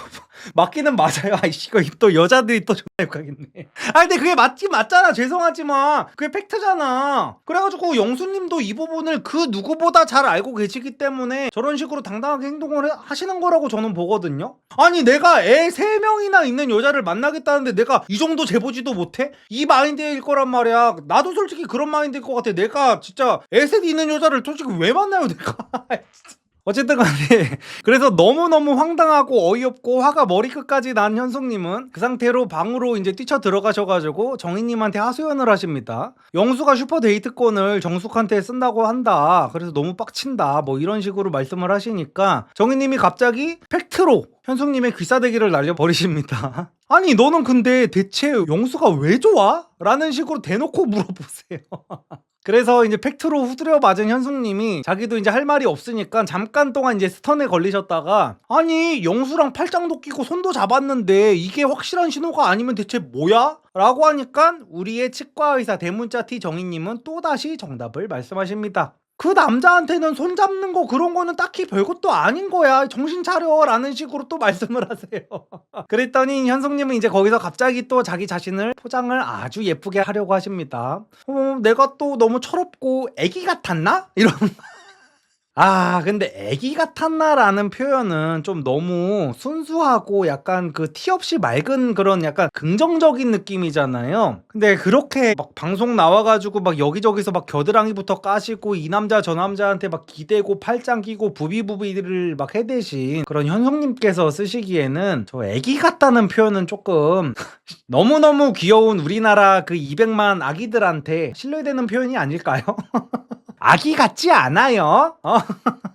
S1: 맞기는 맞아요. 아이씨 이거 또 여자들이 또 존나 욕하겠네. 근데 그게 맞긴 맞잖아. 죄송하지만 그게 팩트잖아. 그래가지고 영수님도 이 부분을 그 누구보다 잘 알고 계시기 때문에 저런 식으로 당당하게 행동을 하시는 거라고 저는 보거든요. 아니 내가 애 3명이나 있는 여자를 만나겠다는데 내가 이 정도 재보지도 못해? 이 마인드일 거란 말이야. 나도 솔직히 그런 마인드일 것 같아. 내가 진짜 애 셋 있는 여자를 솔직히 왜 만나요 내가. 어쨌든 간에 그래서 너무너무 황당하고 어이없고 화가 머리끝까지 난 현숙님은 그 상태로 방으로 이제 뛰쳐 들어가셔가지고 정희님한테 하소연을 하십니다. 영수가 슈퍼데이트권을 정숙한테 쓴다고 한다. 그래서 너무 빡친다. 뭐 이런 식으로 말씀을 하시니까 정희님이 갑자기 팩트로 현숙님의 귀싸대기를 날려버리십니다. 아니 너는 근데 대체 영수가 왜 좋아? 라는 식으로 대놓고 물어보세요. 그래서 이제 팩트로 후드려 맞은 현숙님이 자기도 이제 할 말이 없으니까 잠깐 동안 이제 스턴에 걸리셨다가 아니 영수랑 팔짱도 끼고 손도 잡았는데 이게 확실한 신호가 아니면 대체 뭐야? 라고 하니까 우리의 치과의사 대문자 T 정희님은 또다시 정답을 말씀하십니다. 그 남자한테는 손 잡는 거 그런 거는 딱히 별것도 아닌 거야. 정신 차려 라는 식으로 또 말씀을 하세요. 그랬더니 현숙님은 이제 거기서 갑자기 또 자기 자신을 포장을 아주 예쁘게 하려고 하십니다. 내가 또 너무 철없고 애기 같았나? 이런 근데 애기 같았나라는 표현은 좀 너무 순수하고 약간 그 티 없이 맑은 그런 약간 긍정적인 느낌이잖아요. 근데 그렇게 막 방송 나와가지고 막 여기저기서 막 겨드랑이부터 까시고 이 남자 저 남자한테 막 기대고 팔짱 끼고 부비부비를 막 해대신 그런 현숙님께서 쓰시기에는 저 애기 같다는 표현은 조금 너무너무 귀여운 우리나라 그 200만 아기들한테 신뢰되는 표현이 아닐까요? 아기 같지 않아요.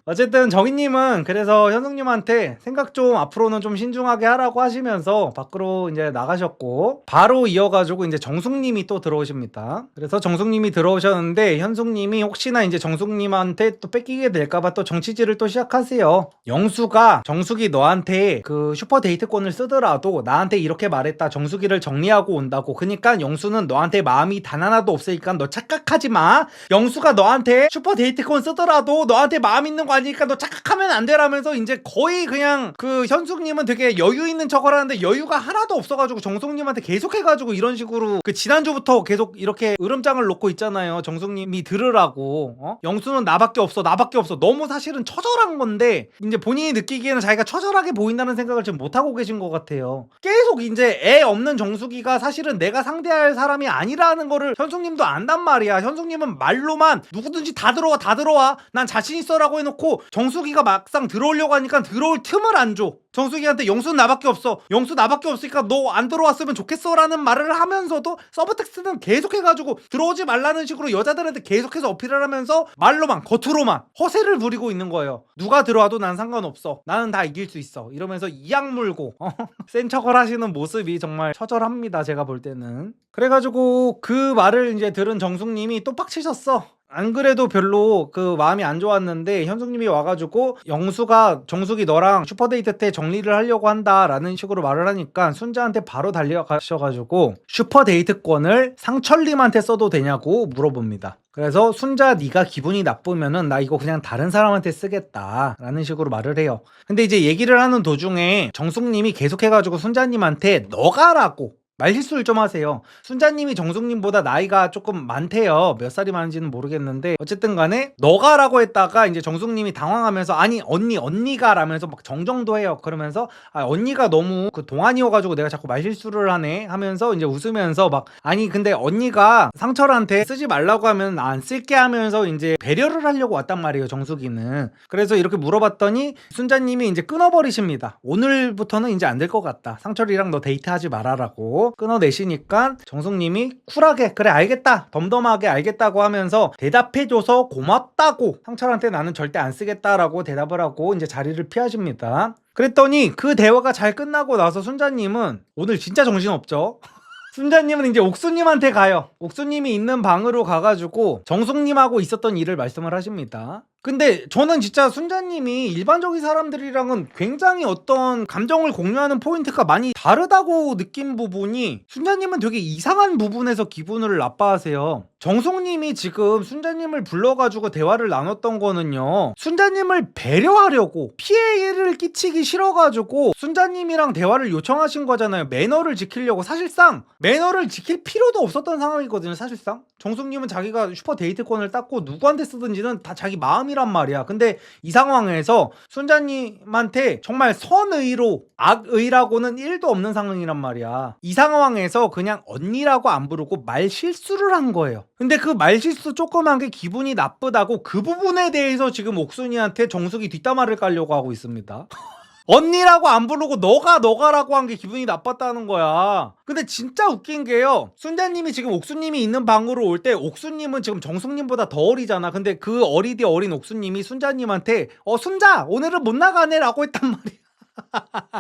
S1: 어쨌든 정희님은 그래서 현숙님한테 생각 좀 앞으로는 좀 신중하게 하라고 하시면서 밖으로 이제 나가셨고 바로 이어가지고 이제 정숙님이 또 들어오십니다. 그래서 정숙님이 들어오셨는데 현숙님이 혹시나 이제 정숙님한테 또 뺏기게 될까봐 또 정치질을 또 시작하세요. 영수가 정숙이 너한테 그 슈퍼데이트권을 쓰더라도 나한테 이렇게 말했다. 정숙이를 정리하고 온다고. 그러니까 영수는 너한테 마음이 단 하나도 없으니까 너 착각하지 마. 영수가 너한테 슈퍼데이트권 쓰더라도 너한테 마음 있는 거 아니니까 너 착각하면 안 되라면서 이제 거의 그냥 그 현숙님은 되게 여유 있는 척을 하는데 여유가 하나도 없어가지고 정숙님한테 계속 해가지고 이런 식으로 그 지난주부터 계속 이렇게 으름장을 놓고 있잖아요. 정숙님이 들으라고. 영수는 나밖에 없어 나밖에 없어. 너무 사실은 처절한 건데 이제 본인이 느끼기에는 자기가 처절하게 보인다는 생각을 지금 못하고 계신 것 같아요. 계속 이제 애 없는 정숙이가 사실은 내가 상대할 사람이 아니라는 거를 현숙님도 안단 말이야. 현숙님은 말로만 누구든지 다 들어와 난 자신 있어라고 해놓고 정숙이가 막상 들어오려고 하니까 들어올 틈을 안 줘. 정숙이한테 영수는 나밖에 없어. 영수 나밖에 없으니까 너 안 들어왔으면 좋겠어 라는 말을 하면서도 서브텍스트는 계속해가지고 들어오지 말라는 식으로 여자들한테 계속해서 어필을 하면서 말로만 겉으로만 허세를 부리고 있는 거예요. 누가 들어와도 난 상관없어. 나는 다 이길 수 있어. 이러면서 이악 물고 센 척을 하시는 모습이 정말 처절합니다. 제가 볼 때는. 그래가지고 그 말을 이제 들은 정숙님이 또 빡치셨어. 안 그래도 별로 그 마음이 안 좋았는데 현숙님이 와가지고 영수가 정숙이 너랑 슈퍼데이트 때 정리를 하려고 한다라는 식으로 말을 하니까 순자한테 바로 달려가셔가지고 슈퍼데이트권을 상철님한테 써도 되냐고 물어봅니다. 그래서 순자 네가 기분이 나쁘면은 나 이거 그냥 다른 사람한테 쓰겠다라는 식으로 말을 해요. 근데 이제 얘기를 하는 도중에 정숙님이 계속해가지고 순자님한테 너가라고 말실수를 좀 하세요. 순자님이 정숙님보다 나이가 조금 많대요. 몇 살이 많은지는 모르겠는데 어쨌든 간에 너가라고 했다가 이제 정숙님이 당황하면서 아니 언니가 라면서 막 정정도 해요. 그러면서 아, 언니가 너무 그 동안이어가지고 내가 자꾸 말실수를 하네 하면서 이제 웃으면서 막 아니 근데 언니가 상철한테 쓰지 말라고 하면 안 쓸게 하면서 이제 배려를 하려고 왔단 말이에요. 정숙이는. 그래서 이렇게 물어봤더니 순자님이 이제 끊어버리십니다. 오늘부터는 이제 안 될 것 같다. 상철이랑 너 데이트하지 말아라고 끊어내시니까 정숙님이 쿨하게 그래 알겠다 덤덤하게 알겠다고 하면서 대답해줘서 고맙다고 상철한테 나는 절대 안 쓰겠다라고 대답을 하고 이제 자리를 피하십니다. 그랬더니 그 대화가 잘 끝나고 나서 순자님은 오늘 진짜 정신없죠. 순자님은 이제 옥수님한테 가요. 옥수님이 있는 방으로 가가지고 정숙님하고 있었던 일을 말씀을 하십니다. 근데 저는 진짜 순자님이 일반적인 사람들이랑은 굉장히 어떤 감정을 공유하는 포인트가 많이 다르다고 느낀 부분이 순자님은 되게 이상한 부분에서 기분을 나빠하세요. 정숙님이 지금 순자님을 불러가지고 대화를 나눴던 거는요, 순자님을 배려하려고 피해를 끼치기 싫어가지고 순자님이랑 대화를 요청하신 거잖아요. 매너를 지키려고. 사실상 매너를 지킬 필요도 없었던 상황이거든요. 사실상 정숙님은 자기가 슈퍼데이트권을 땄고 누구한테 쓰든지는 다 자기 마음이란 말이야. 근데 이 상황에서 순자님한테 정말 선의로 악의라고는 1도 없는 상황이란 말이야. 이 상황에서 그냥 언니라고 안 부르고 말 실수를 한 거예요. 근데 그 말실수 조그만 게 기분이 나쁘다고 그 부분에 대해서 지금 옥순이한테 정숙이 뒷담화를 깔려고 하고 있습니다. 언니라고 안 부르고 너가라고 한 게 기분이 나빴다는 거야. 근데 진짜 웃긴 게요, 순자님이 지금 옥수님이 있는 방으로 올 때 옥수님은 지금 정숙님보다 더 어리잖아. 근데 그 어리디 어린 옥수님이 순자님한테 순자 오늘은 못 나가네 라고 했단 말이야.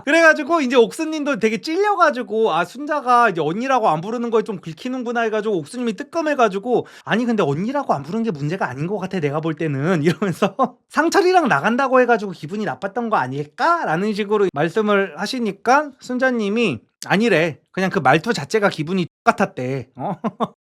S1: 그래가지고 이제 옥수님도 되게 찔려가지고 아 순자가 이제 언니라고 안 부르는 거에 좀 긁히는구나 해가지고 옥수님이 뜨끔해가지고 아니 근데 언니라고 안 부르는 게 문제가 아닌 것 같아 내가 볼 때는 이러면서 상철이랑 나간다고 해가지고 기분이 나빴던 거 아닐까? 라는 식으로 말씀을 하시니까 순자님이 아니래 그냥 그 말투 자체가 기분이 똑같았대.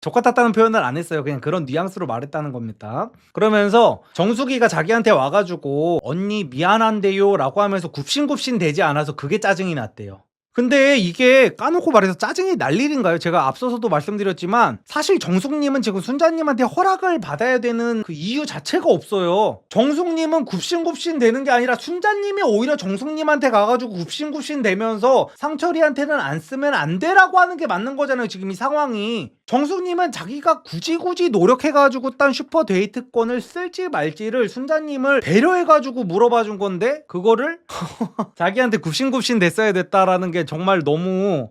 S1: 족같았다는 표현을 안 했어요. 그냥 그런 뉘앙스로 말했다는 겁니다. 그러면서 정숙이가 자기한테 와가지고 언니 미안한데요 라고 하면서 굽신굽신 되지 않아서 그게 짜증이 났대요. 근데 이게 까놓고 말해서 짜증이 날 일인가요? 제가 앞서서도 말씀드렸지만 사실 정숙님은 지금 순자님한테 허락을 받아야 되는 그 이유 자체가 없어요. 정숙님은 굽신굽신 되는 게 아니라 순자님이 오히려 정숙님한테 가가지고 굽신굽신 되면서 상철이한테는 안 쓰면 안 되라고 하는 게 맞는 거잖아요. 지금 이 상황이. 정숙님은 자기가 굳이 노력해가지고 딴 슈퍼데이트권을 쓸지 말지를 순자님을 배려해가지고 물어봐준 건데 그거를 자기한테 굽신굽신 됐어야 됐다라는 게 정말 너무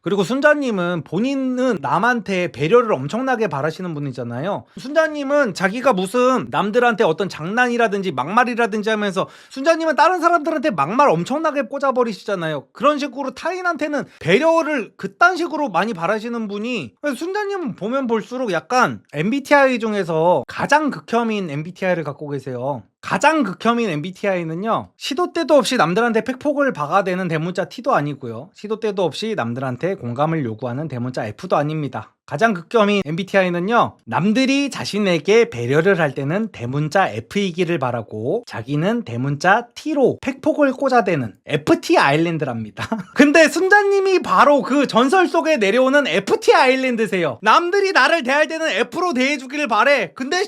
S1: 그리고 순자님은 본인은 남한테 배려를 엄청나게 바라시는 분이잖아요. 순자님은 자기가 무슨 남들한테 어떤 장난이라든지 막말이라든지 하면서 순자님은 다른 사람들한테 막말 엄청나게 꽂아버리시잖아요. 그런 식으로 타인한테는 배려를 그딴 식으로 많이 바라시는 분이 순자님은 보면 볼수록 약간 MBTI 중에서 가장 극혐인 MBTI를 갖고 계세요. 가장 극혐인 MBTI는요, 시도 때도 없이 남들한테 팩폭을 박아대는 대문자 T도 아니고요, 시도 때도 없이 남들한테 공감을 요구하는 대문자 F도 아닙니다. 가장 극혐인 MBTI는요, 남들이 자신에게 배려를 할 때는 대문자 F이기를 바라고 자기는 대문자 T로 팩폭을 꽂아대는 FT 아일랜드랍니다. 근데 순자님이 바로 그 전설 속에 내려오는 FT 아일랜드세요. 남들이 나를 대할 때는 F로 대해주기를 바래. 근데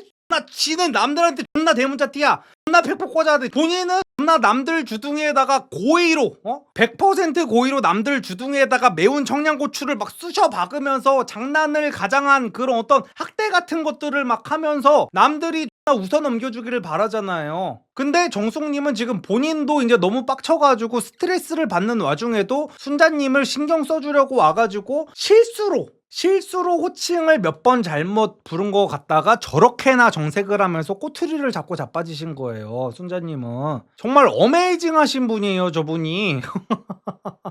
S1: 지는 남들한테 존나 대문자 T야. 존나 팩폭 꽂아대. 본인은 존나 남들 주둥이에다가 고의로 100% 고의로 남들 주둥이에다가 매운 청양고추를 막 쑤셔 박으면서 장난을 가장한 그런 어떤 학대 같은 것들을 막 하면서 남들이 웃어 넘겨주기를 바라잖아요. 근데 정숙님은 지금 본인도 이제 너무 빡쳐가지고 스트레스를 받는 와중에도 순자님을 신경 써주려고 와가지고 실수로 실수로 호칭을 몇 번 잘못 부른 거 같다가 저렇게나 정색을 하면서 꼬투리를 잡고 자빠지신 거예요. 순자님은 정말 어메이징하신 분이에요, 저분이.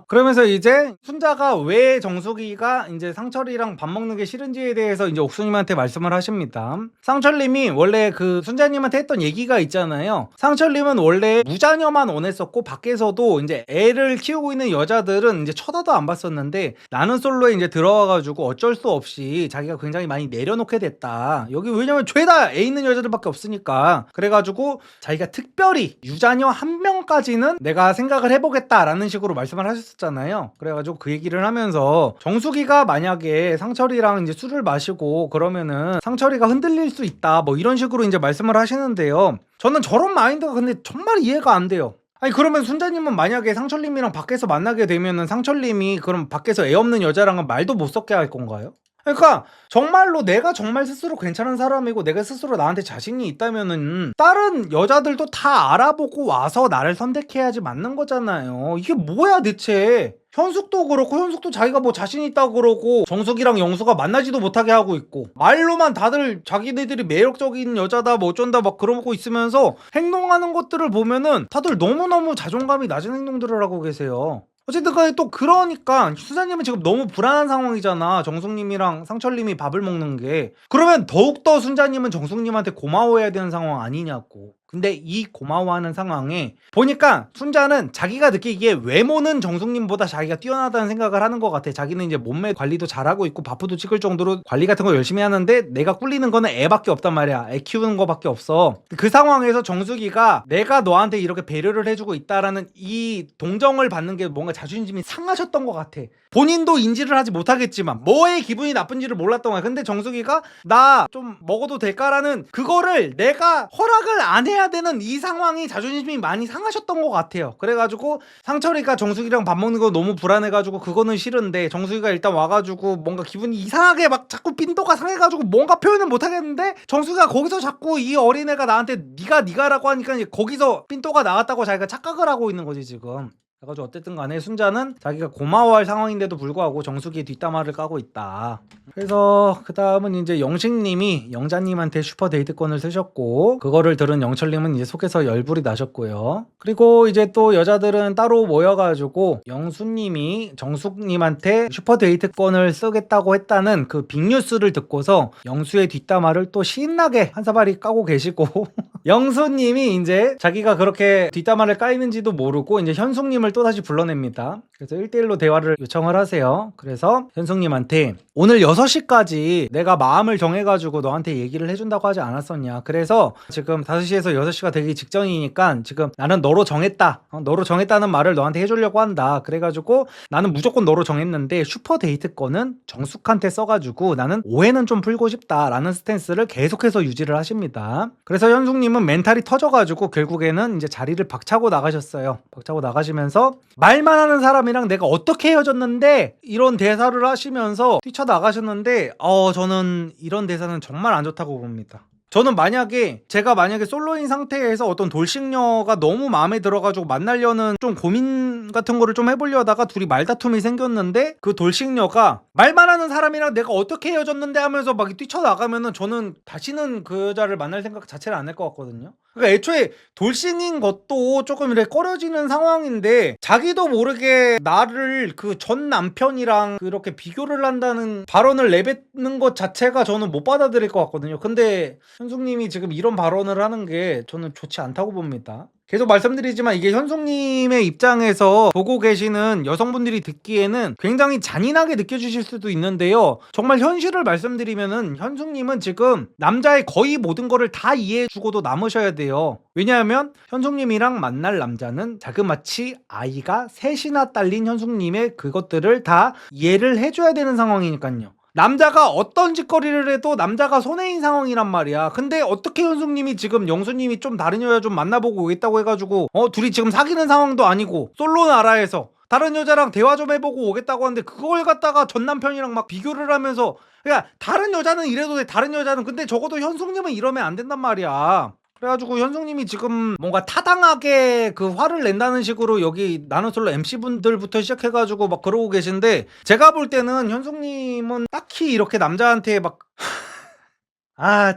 S1: 그러면서 이제 순자가 왜 정수기가 이제 상철이랑 밥 먹는 게 싫은지에 대해서 이제 옥수님한테 말씀을 하십니다. 상철님이 원래 그 순자님한테 했던 얘기가 있잖아요. 상철님은 원래 무자녀만 원했었고 밖에서도 이제 애를 키우고 있는 여자들은 이제 쳐다도 안 봤었는데 나는 솔로에 이제 들어와가지고 어쩔 수 없이 자기가 굉장히 많이 내려놓게 됐다. 여기 왜냐면 죄다 애 있는 여자들밖에 없으니까. 그래가지고 자기가 특별히 유자녀 한 명까지는 내가 생각을 해보겠다라는 식으로 말씀을 하셨잖아요. 그래가지고 그 얘기를 하면서 정수기가 만약에 상철이랑 이제 술을 마시고 그러면은 상철이가 흔들릴 수 있다 뭐 이런 식으로 이제 말씀을 하시는데요. 저는 저런 마인드가 근데 정말 이해가 안 돼요. 아니 그러면 순자님은 만약에 상철님이랑 밖에서 만나게 되면은 상철님이 그럼 밖에서 애 없는 여자랑은 말도 못 섞게 할 건가요? 그러니까 정말로 내가 정말 스스로 괜찮은 사람이고 내가 스스로 나한테 자신이 있다면은 다른 여자들도 다 알아보고 와서 나를 선택해야지 맞는 거잖아요. 이게 뭐야 대체. 현숙도 그렇고 현숙도 자기가 뭐 자신 있다고 그러고 정숙이랑 영수가 만나지도 못하게 하고 있고 말로만 다들 자기네들이 매력적인 여자다 뭐 어쩐다 막 그러고 있으면서 행동하는 것들을 보면은 다들 너무너무 자존감이 낮은 행동들을 하고 계세요. 어쨌든 간에 또 그러니까 수사님은 지금 너무 불안한 상황이잖아. 정숙님이랑 상철님이 밥을 먹는 게. 그러면 더욱더 순자님은 정숙님한테 고마워해야 되는 상황 아니냐고. 근데 이 고마워하는 상황에 보니까 순자는 자기가 느끼기에 외모는 정숙님보다 자기가 뛰어나다는 생각을 하는 것 같아. 자기는 이제 몸매 관리도 잘하고 있고 바프도 찍을 정도로 관리 같은 거 열심히 하는데 내가 꿀리는 거는 애밖에 없단 말이야. 애 키우는 거밖에 없어. 그 상황에서 정숙이가 내가 너한테 이렇게 배려를 해주고 있다라는 이 동정을 받는 게 뭔가 자존심이 상하셨던 것 같아. 본인도 인지를 하지 못하겠지만 뭐의 기분이 나쁜지를 몰랐던 거야. 근데 정숙이가 나 좀 먹어도 될까라는 그거를 내가 허락을 안 해야 되는 이 상황이 자존심이 많이 상하셨던 것 같아요. 그래가지고 상철이가 정숙이랑 밥 먹는 거 너무 불안해가지고 그거는 싫은데 정숙이가 일단 와가지고 뭔가 기분이 이상하게 막 자꾸 삔또가 상해가지고 뭔가 표현을 못하겠는데 정숙이가 거기서 자꾸 이 어린애가 나한테 니가라고 하니까 이제 거기서 삔또가 나왔다고 자기가 착각을 하고 있는 거지 지금. 그래가지고 어쨌든 간에 순자는 자기가 고마워할 상황인데도 불구하고 정숙이의 뒷담화를 까고 있다. 그래서 그 다음은 이제 영식님이 영자님한테 슈퍼데이트권을 쓰셨고 그거를 들은 영철님은 이제 속에서 열불이 나셨고요. 그리고 이제 또 여자들은 따로 모여가지고 영수님이 정숙님한테 슈퍼데이트권을 쓰겠다고 했다는 그 빅뉴스를 듣고서 영수의 뒷담화를 또 신나게 한 사발이 까고 계시고 영수님이 이제 자기가 그렇게 뒷담화를 까이는지도 모르고 이제 현숙님을 또다시 불러냅니다. 그래서 1대1로 대화를 요청을 하세요. 그래서 현숙님한테 오늘 6시까지 내가 마음을 정해가지고 너한테 얘기를 해준다고 하지 않았었냐. 그래서 지금 5시에서 6시가 되기 직전이니까 지금 나는 너로 정했다. 너로 정했다는 말을 너한테 해주려고 한다. 그래가지고 나는 무조건 너로 정했는데 슈퍼데이트권은 정숙한테 써가지고 나는 오해는 좀 풀고 싶다라는 스탠스를 계속해서 유지를 하십니다. 그래서 현숙님은 멘탈이 터져가지고 결국에는 이제 자리를 박차고 나가셨어요. 박차고 나가시면서 말만 하는 사람이랑 내가 어떻게 헤어졌는데 이런 대사를 하시면서 뛰쳐나가셨는데 저는 이런 대사는 정말 안 좋다고 봅니다. 저는 제가 만약에 솔로인 상태에서 어떤 돌싱녀가 너무 마음에 들어가지고 만나려는 좀 고민 같은 거를 좀 해보려다가 둘이 말다툼이 생겼는데 그 돌싱녀가 말만 하는 사람이랑 내가 어떻게 헤어졌는데 하면서 막 뛰쳐나가면은 저는 다시는 그 여자를 만날 생각 자체를 안 할 것 같거든요. 그러니까 애초에 돌싱인 것도 조금 이렇게 꺼려지는 상황인데 자기도 모르게 나를 그 전 남편이랑 그렇게 비교를 한다는 발언을 내뱉는 것 자체가 저는 못 받아들일 것 같거든요. 근데 현숙님이 지금 이런 발언을 하는 게 저는 좋지 않다고 봅니다. 계속 말씀드리지만 이게 현숙님의 입장에서 보고 계시는 여성분들이 듣기에는 굉장히 잔인하게 느껴지실 수도 있는데요. 정말 현실을 말씀드리면은 현숙님은 지금 남자의 거의 모든 거를 다 이해해주고도 남으셔야 돼요. 왜냐하면 현숙님이랑 만날 남자는 자그마치 아이가 셋이나 딸린 현숙님의 그것들을 다 이해를 해줘야 되는 상황이니까요. 남자가 어떤 짓거리를 해도 남자가 손해인 상황이란 말이야. 근데 어떻게 현숙님이 지금 영수님이 좀 다른 여자 좀 만나보고 오겠다고 해가지고 둘이 지금 사귀는 상황도 아니고 솔로 나라에서 다른 여자랑 대화 좀 해보고 오겠다고 하는데 그걸 갖다가 전 남편이랑 막 비교를 하면서 그러니까 다른 여자는 이래도 돼. 다른 여자는 근데 적어도 현숙님은 이러면 안 된단 말이야. 그래가지고 현숙님이 지금 뭔가 타당하게 그 화를 낸다는 식으로 여기 나는솔로 MC분들부터 시작해가지고 막 그러고 계신데, 제가 볼 때는 현숙님은 딱히 이렇게 남자한테 막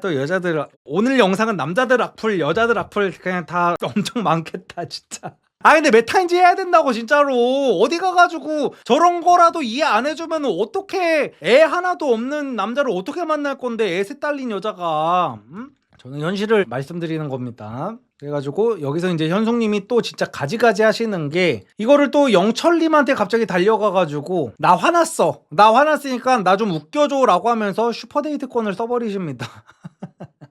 S1: 또 여자들, 오늘 영상은 남자들 악플 여자들 악플 그냥 다 엄청 많겠다 진짜. 근데 메타인지 해야 된다고 진짜로. 어디 가가지고 저런 거라도 이해 안 해주면 어떻게, 애 하나도 없는 남자를 어떻게 만날 건데, 애 셋 딸린 여자가. 저는 현실을 말씀드리는 겁니다. 그래가지고 여기서 이제 현숙님이 또 진짜 가지가지 하시는 게, 이거를 또 영철님한테 갑자기 달려가가지고 나 화났으니까 나 좀 웃겨줘 라고 하면서 슈퍼데이트권을 써버리십니다.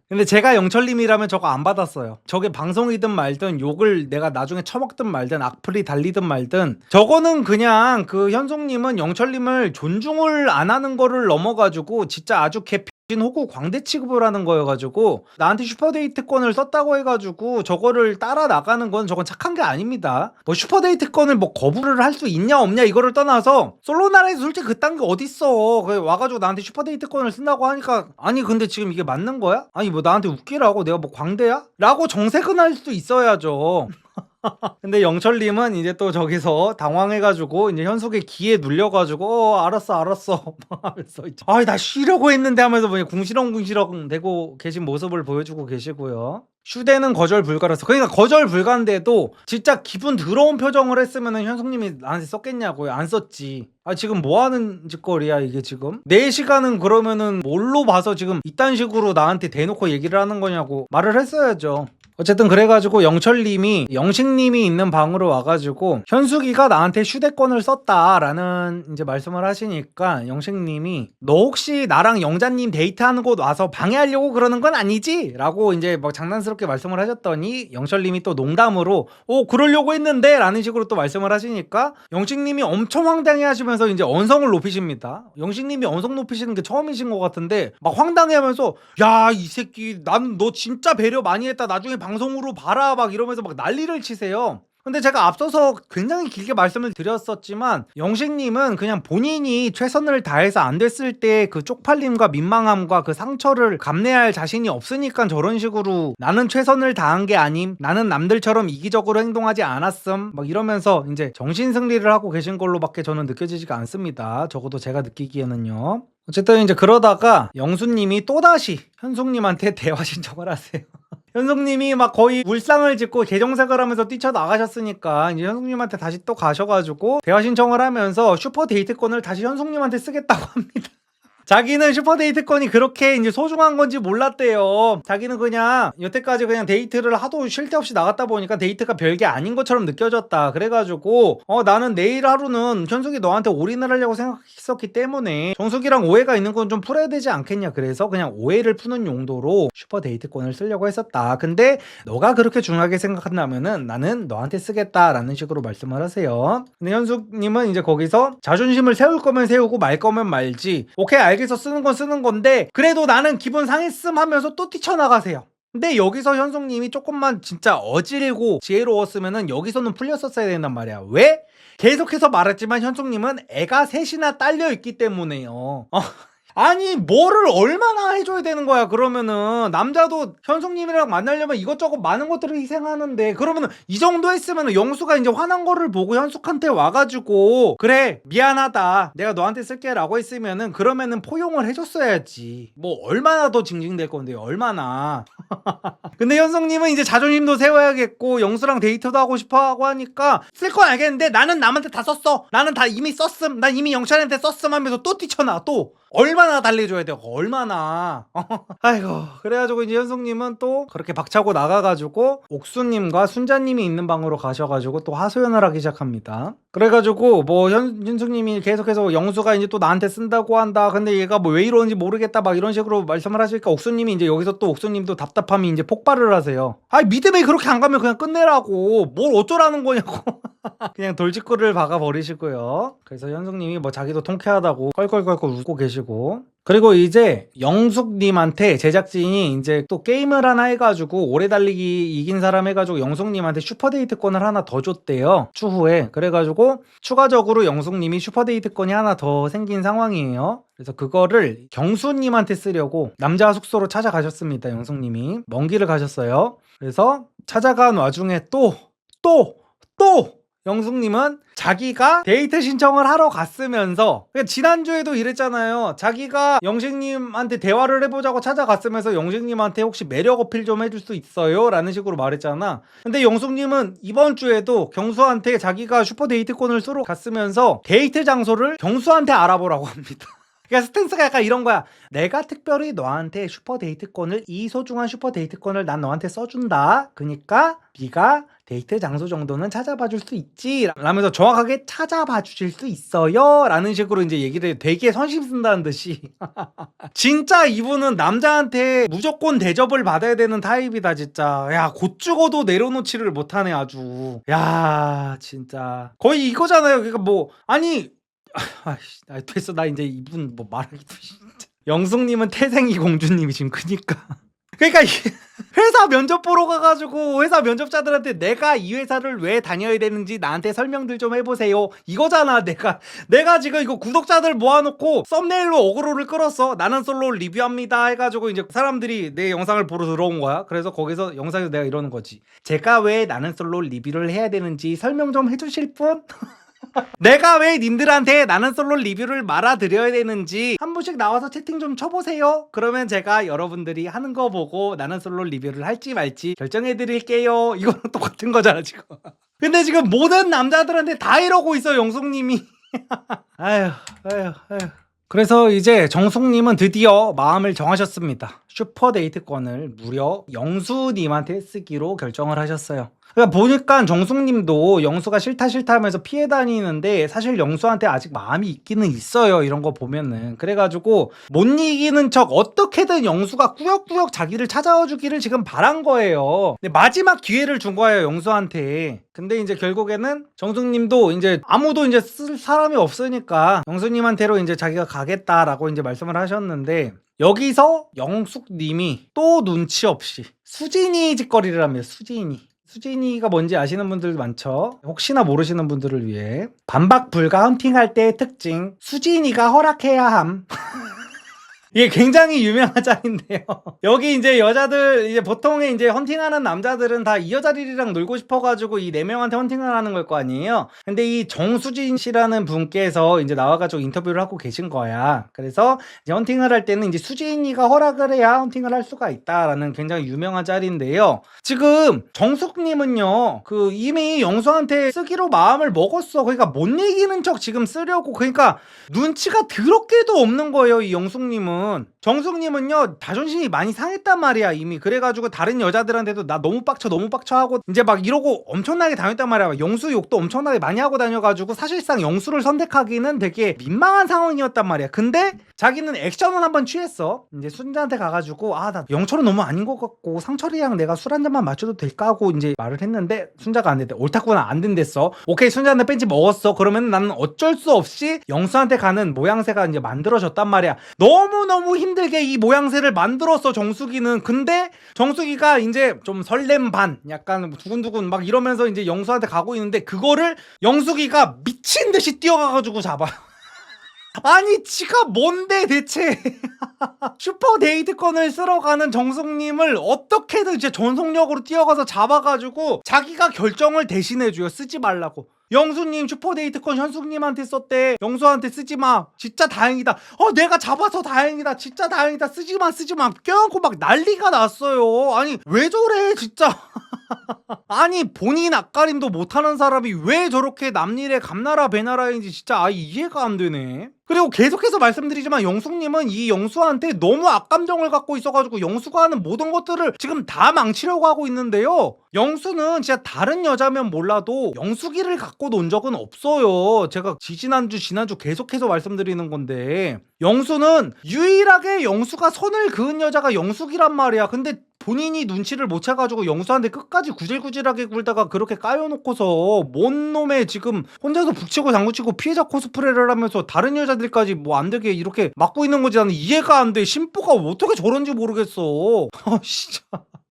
S1: 근데 제가 영철님이라면 저거 안 받았어요. 저게 방송이든 말든, 욕을 내가 나중에 처먹든 말든, 악플이 달리든 말든, 저거는 그냥 그 현숙님은 영철님을 존중을 안 하는 거를 넘어가지고 진짜 아주 호구 광대 취급을 하는 거여가지고, 나한테 슈퍼데이트권을 썼다고 해가지고 저거를 따라 나가는 건, 저건 착한 게 아닙니다. 뭐 슈퍼데이트권을 뭐 거부를 할 수 있냐 없냐 이거를 떠나서, 솔로나라에서 솔직히 그딴 게 어딨어. 와가지고 나한테 슈퍼데이트권을 쓴다고 하니까, 아니 근데 지금 이게 맞는 거야? 아니 뭐 나한테 웃기라고? 내가 뭐 광대야? 라고 정색은 할 수 있어야죠. 근데 영철님은 이제 또 저기서 당황해가지고 이제 현숙의 기에 눌려가지고 알았어 하면서 나 쉬려고 했는데 하면서 그냥 궁시렁궁시렁 대고 계신 모습을 보여주고 계시고요. 휴대는 거절 불가라서, 그러니까 거절 불가인데도 진짜 기분 더러운 표정을 했으면 현숙님이 나한테 썼겠냐고요. 안 썼지. 지금 뭐 하는 짓거리야 이게 지금? 내 시간은 그러면은 뭘로 봐서 지금 이딴 식으로 나한테 대놓고 얘기를 하는 거냐고 말을 했어야죠. 어쨌든 그래가지고 영철님이, 영식님이 있는 방으로 와가지고 현숙이가 나한테 휴대권을 썼다라는 이제 말씀을 하시니까, 영식님이 너 혹시 나랑 영자님 데이트하는 곳 와서 방해하려고 그러는 건 아니지? 라고 이제 막 장난스럽게 말씀을 하셨더니, 영철님이 또 농담으로 그러려고 했는데 라는 식으로 또 말씀을 하시니까, 영식님이 엄청 황당해 하시면서 이제 언성을 높이십니다. 영식님이 언성 높이시는 게 처음이신 것 같은데 막 황당해 하면서, 야 이 새끼 난 너 진짜 배려 많이 했다, 나중에 방송으로 봐라 막 이러면서 막 난리를 치세요. 근데 제가 앞서서 굉장히 길게 말씀을 드렸었지만, 영식님은 그냥 본인이 최선을 다해서 안 됐을 때 그 쪽팔림과 민망함과 그 상처를 감내할 자신이 없으니까 저런 식으로 나는 최선을 다한 게 아님, 나는 남들처럼 이기적으로 행동하지 않았음 막 이러면서 이제 정신승리를 하고 계신 걸로밖에 저는 느껴지지가 않습니다. 적어도 제가 느끼기에는요. 어쨌든 이제 그러다가 영수님이 또다시 현숙님한테 대화 신청을 하세요. 현숙님이 막 거의 울상을 짓고 개정색을 하면서 뛰쳐나가셨으니까 이제 현숙님한테 다시 또 가셔가지고 대화 신청을 하면서 슈퍼데이트권을 다시 현숙님한테 쓰겠다고 합니다. 자기는 슈퍼데이트권이 그렇게 이제 소중한 건지 몰랐대요. 자기는 그냥 여태까지 그냥 데이트를 하도 쉴 데 없이 나갔다 보니까 데이트가 별게 아닌 것처럼 느껴졌다. 그래가지고 나는 내일 하루는 현숙이 너한테 올인을 하려고 생각했었기 때문에 정숙이랑 오해가 있는 건 좀 풀어야 되지 않겠냐. 그래서 그냥 오해를 푸는 용도로 슈퍼데이트권을 쓰려고 했었다. 근데 너가 그렇게 중요하게 생각한다면은 나는 너한테 쓰겠다라는 식으로 말씀을 하세요. 근데 현숙님은 이제 거기서 자존심을 세울 거면 세우고 말 거면 말지, 오케이 알겠어 쓰는 건 쓰는 건데 그래도 나는 기분 상했음 하면서 또 뛰쳐나가세요. 근데 여기서 현숙님이 조금만 진짜 어질고 지혜로웠으면은 여기서는 풀렸었어야 된단 말이야. 왜? 계속해서 말했지만 현숙님은 애가 셋이나 딸려있기 때문에요. 아니 뭐를 얼마나 해줘야 되는 거야. 그러면은 남자도 현숙님이랑 만나려면 이것저것 많은 것들을 희생하는데, 그러면은 이 정도 했으면은 영수가 이제 화난 거를 보고 현숙한테 와가지고 그래 미안하다 내가 너한테 쓸게 라고 했으면은, 그러면은 포용을 해줬어야지. 뭐 얼마나 더 징징댈 건데요, 얼마나. 근데 현숙님은 이제 자존심도 세워야겠고 영수랑 데이트도 하고 싶어 하고 하니까, 쓸 건 알겠는데 나는 남한테 다 썼어, 나는 다 이미 썼음, 난 이미 영철한테 썼음 하면서 또 뛰쳐나. 또 얼마나 달래줘야 돼요, 얼마나. 아이고. 그래가지고 이제 현숙님은 또 그렇게 박차고 나가가지고 옥수님과 순자님이 있는 방으로 가셔가지고 또 하소연을 하기 시작합니다. 그래가지고 뭐 현숙님이 계속해서 영수가 이제 또 나한테 쓴다고 한다, 근데 얘가 뭐 왜 이러는지 모르겠다 막 이런 식으로 말씀을 하시니까, 옥수님이 이제 여기서 또 옥수님도 답답함이 이제 폭발을 하세요. 믿음이 그렇게 안 가면 그냥 끝내라고, 뭘 어쩌라는 거냐고. 그냥 돌직구를 박아버리시고요. 그래서 현숙님이 뭐 자기도 통쾌하다고 껄껄껄껄 웃고 계시고, 그리고 이제 영숙님한테 제작진이 이제 또 게임을 하나 해가지고 오래 달리기 이긴 사람 해가지고 영숙님한테 슈퍼데이트권을 하나 더 줬대요, 추후에. 그래가지고 추가적으로 영숙님이 슈퍼데이트권이 하나 더 생긴 상황이에요. 그래서 그거를 경수님한테 쓰려고 남자 숙소로 찾아가셨습니다. 영숙님이 먼 길을 가셨어요. 그래서 찾아간 와중에 또 영숙님은 자기가 데이트 신청을 하러 갔으면서, 그러니까 지난주에도 이랬잖아요. 자기가 영식님한테 대화를 해보자고 찾아갔으면서 영식님한테 혹시 매력 어필 좀 해줄 수 있어요? 라는 식으로 말했잖아. 근데 영숙님은 이번 주에도 경수한테 자기가 슈퍼 데이트권을 쓰러 갔으면서 데이트 장소를 경수한테 알아보라고 합니다. 그러니까 스탠스가 약간 이런 거야. 내가 특별히 너한테 슈퍼 데이트권을, 이 소중한 슈퍼 데이트권을 난 너한테 써준다. 그러니까 네가 데이트 장소 정도는 찾아봐 줄 수 있지 라면서 정확하게 찾아봐 주실 수 있어요 라는 식으로 이제 얘기를 해요. 되게 선심 쓴다는 듯이. 진짜 이분은 남자한테 무조건 대접을 받아야 되는 타입이다 진짜. 야, 곧 죽어도 내려놓지를 못하네 아주. 야, 진짜 거의 이거잖아요. 그러니까 뭐 아니 됐어. 나 이제 이분 뭐 말하기도 진짜. 영숙님은 태생이 공주님이신. 그니까 회사 면접 보러 가가지고 회사 면접자들한테 내가 이 회사를 왜 다녀야 되는지 나한테 설명들 좀 해보세요 이거잖아. 내가 지금 이거 구독자들 모아놓고 썸네일로 어그로를 끌었어. 나는 솔로 리뷰합니다 해가지고 이제 사람들이 내 영상을 보러 들어온 거야. 그래서 거기서 영상에서 내가 이러는 거지. 제가 왜 나는 솔로 리뷰를 해야 되는지 설명 좀 해주실 분? 내가 왜 님들한테 나는 솔로 리뷰를 말아드려야 되는지 한 분씩 나와서 채팅 좀 쳐보세요. 그러면 제가 여러분들이 하는 거 보고 나는 솔로 리뷰를 할지 말지 결정해드릴게요. 이거랑 똑같은 거잖아 지금. 근데 지금 모든 남자들한테 다 이러고 있어 영숙님이. 아휴. 그래서 이제 정숙님은 드디어 마음을 정하셨습니다. 슈퍼데이트권을 무려 영수님한테 쓰기로 결정을 하셨어요. 그러니까 보니까 정숙님도 영수가 싫다 하면서 피해 다니는데 사실 영수한테 아직 마음이 있기는 있어요. 이런 거 보면은. 그래가지고 못 이기는 척 어떻게든 영수가 꾸역꾸역 자기를 찾아와 주기를 지금 바란 거예요. 근데 마지막 기회를 준 거예요, 영수한테. 근데 이제 결국에는 정숙님도 이제 아무도 이제 쓸 사람이 없으니까 영수님한테로 이제 자기가 가겠다라고 이제 말씀을 하셨는데, 여기서 영숙님이 또 눈치 없이 수진이 짓거리를 합니다. 수진이가 뭔지 아시는 분들도 많죠. 혹시나 모르시는 분들을 위해 반박 불가 헌팅할 때의 특징, 수진이가 허락해야 함. 이게 굉장히 유명한 짤인데요. 여기 이제 여자들, 이제 보통의 이제 헌팅하는 남자들은 다 이 여자들이랑 놀고 싶어가지고 이 4명한테 헌팅을 하는 걸 거 아니에요. 근데 이 정수진 씨라는 분께서 이제 나와가지고 인터뷰를 하고 계신 거야. 그래서 이제 헌팅을 할 때는 이제 수진이가 허락을 해야 헌팅을 할 수가 있다라는 굉장히 유명한 짤인데요. 지금 정숙님은요, 이미 영수한테 쓰기로 마음을 먹었어. 그러니까 못 이기는 척 지금 쓰려고. 그러니까 눈치가 더럽게도 없는 거예요, 이 영숙님은. 정숙님은요, 자존심이 많이 상했단 말이야 이미. 그래가지고 다른 여자들한테도 나 너무 빡쳐 하고 이제 막 이러고 엄청나게 다녔단 말이야. 영수 욕도 엄청나게 많이 하고 다녀가지고 사실상 영수를 선택하기는 되게 민망한 상황이었단 말이야. 근데 자기는 액션을 한번 취했어. 이제 순자한테 가가지고 나 영철은 너무 아닌 것 같고 상철이랑 내가 술 한 잔만 마셔도 될까 하고 이제 말을 했는데 순자가 안 됐대. 옳다구나, 안 된댔어. 오케이, 순자한테 뺀지 먹었어. 그러면 나는 어쩔 수 없이 영수한테 가는 모양새가 이제 만들어졌단 말이야. 너무 힘들게 이 모양새를 만들었어 정숙이는. 근데 정숙이가 이제 좀 설렘 반, 약간 두근두근 막 이러면서 이제 영수한테 가고 있는데, 그거를 영숙이가 미친 듯이 뛰어가가지고 잡아. 아니 지가 뭔데 대체. 슈퍼 데이트권을 쓰러 가는 정숙님을 어떻게든 이제 전속력으로 뛰어가서 잡아가지고 자기가 결정을 대신해줘요. 쓰지 말라고. 영수님 슈퍼데이트권 현숙님한테 썼대. 영수한테 쓰지마. 진짜 다행이다. 내가 잡아서 다행이다. 진짜 다행이다. 쓰지마. 껴안고 막 난리가 났어요. 아니 왜 저래 진짜. 아니 본인 앞가림도 못하는 사람이 왜 저렇게 남일에 감나라 배나라인지 진짜 이해가 안 되네. 그리고 계속해서 말씀드리지만 영숙님은 이 영수한테 너무 악감정을 갖고 있어가지고 영수가 하는 모든 것들을 지금 다 망치려고 하고 있는데요. 영수는 진짜 다른 여자면 몰라도 영숙이를 갖고 논 적은 없어요. 제가 지난주 계속해서 말씀드리는 건데, 영수는 유일하게 영수가 선을 그은 여자가 영숙이란 말이야. 근데 본인이 눈치를 못 채가지고 영수한테 끝까지 구질구질하게 굴다가 그렇게 까여놓고서 뭔 놈의 지금 혼자서 북치고 장구치고 피해자 코스프레를 하면서 다른 여자들까지 뭐 안 되게 이렇게 막고 있는 거지. 나는 이해가 안 돼. 심보가 어떻게 저런지 모르겠어. 진짜.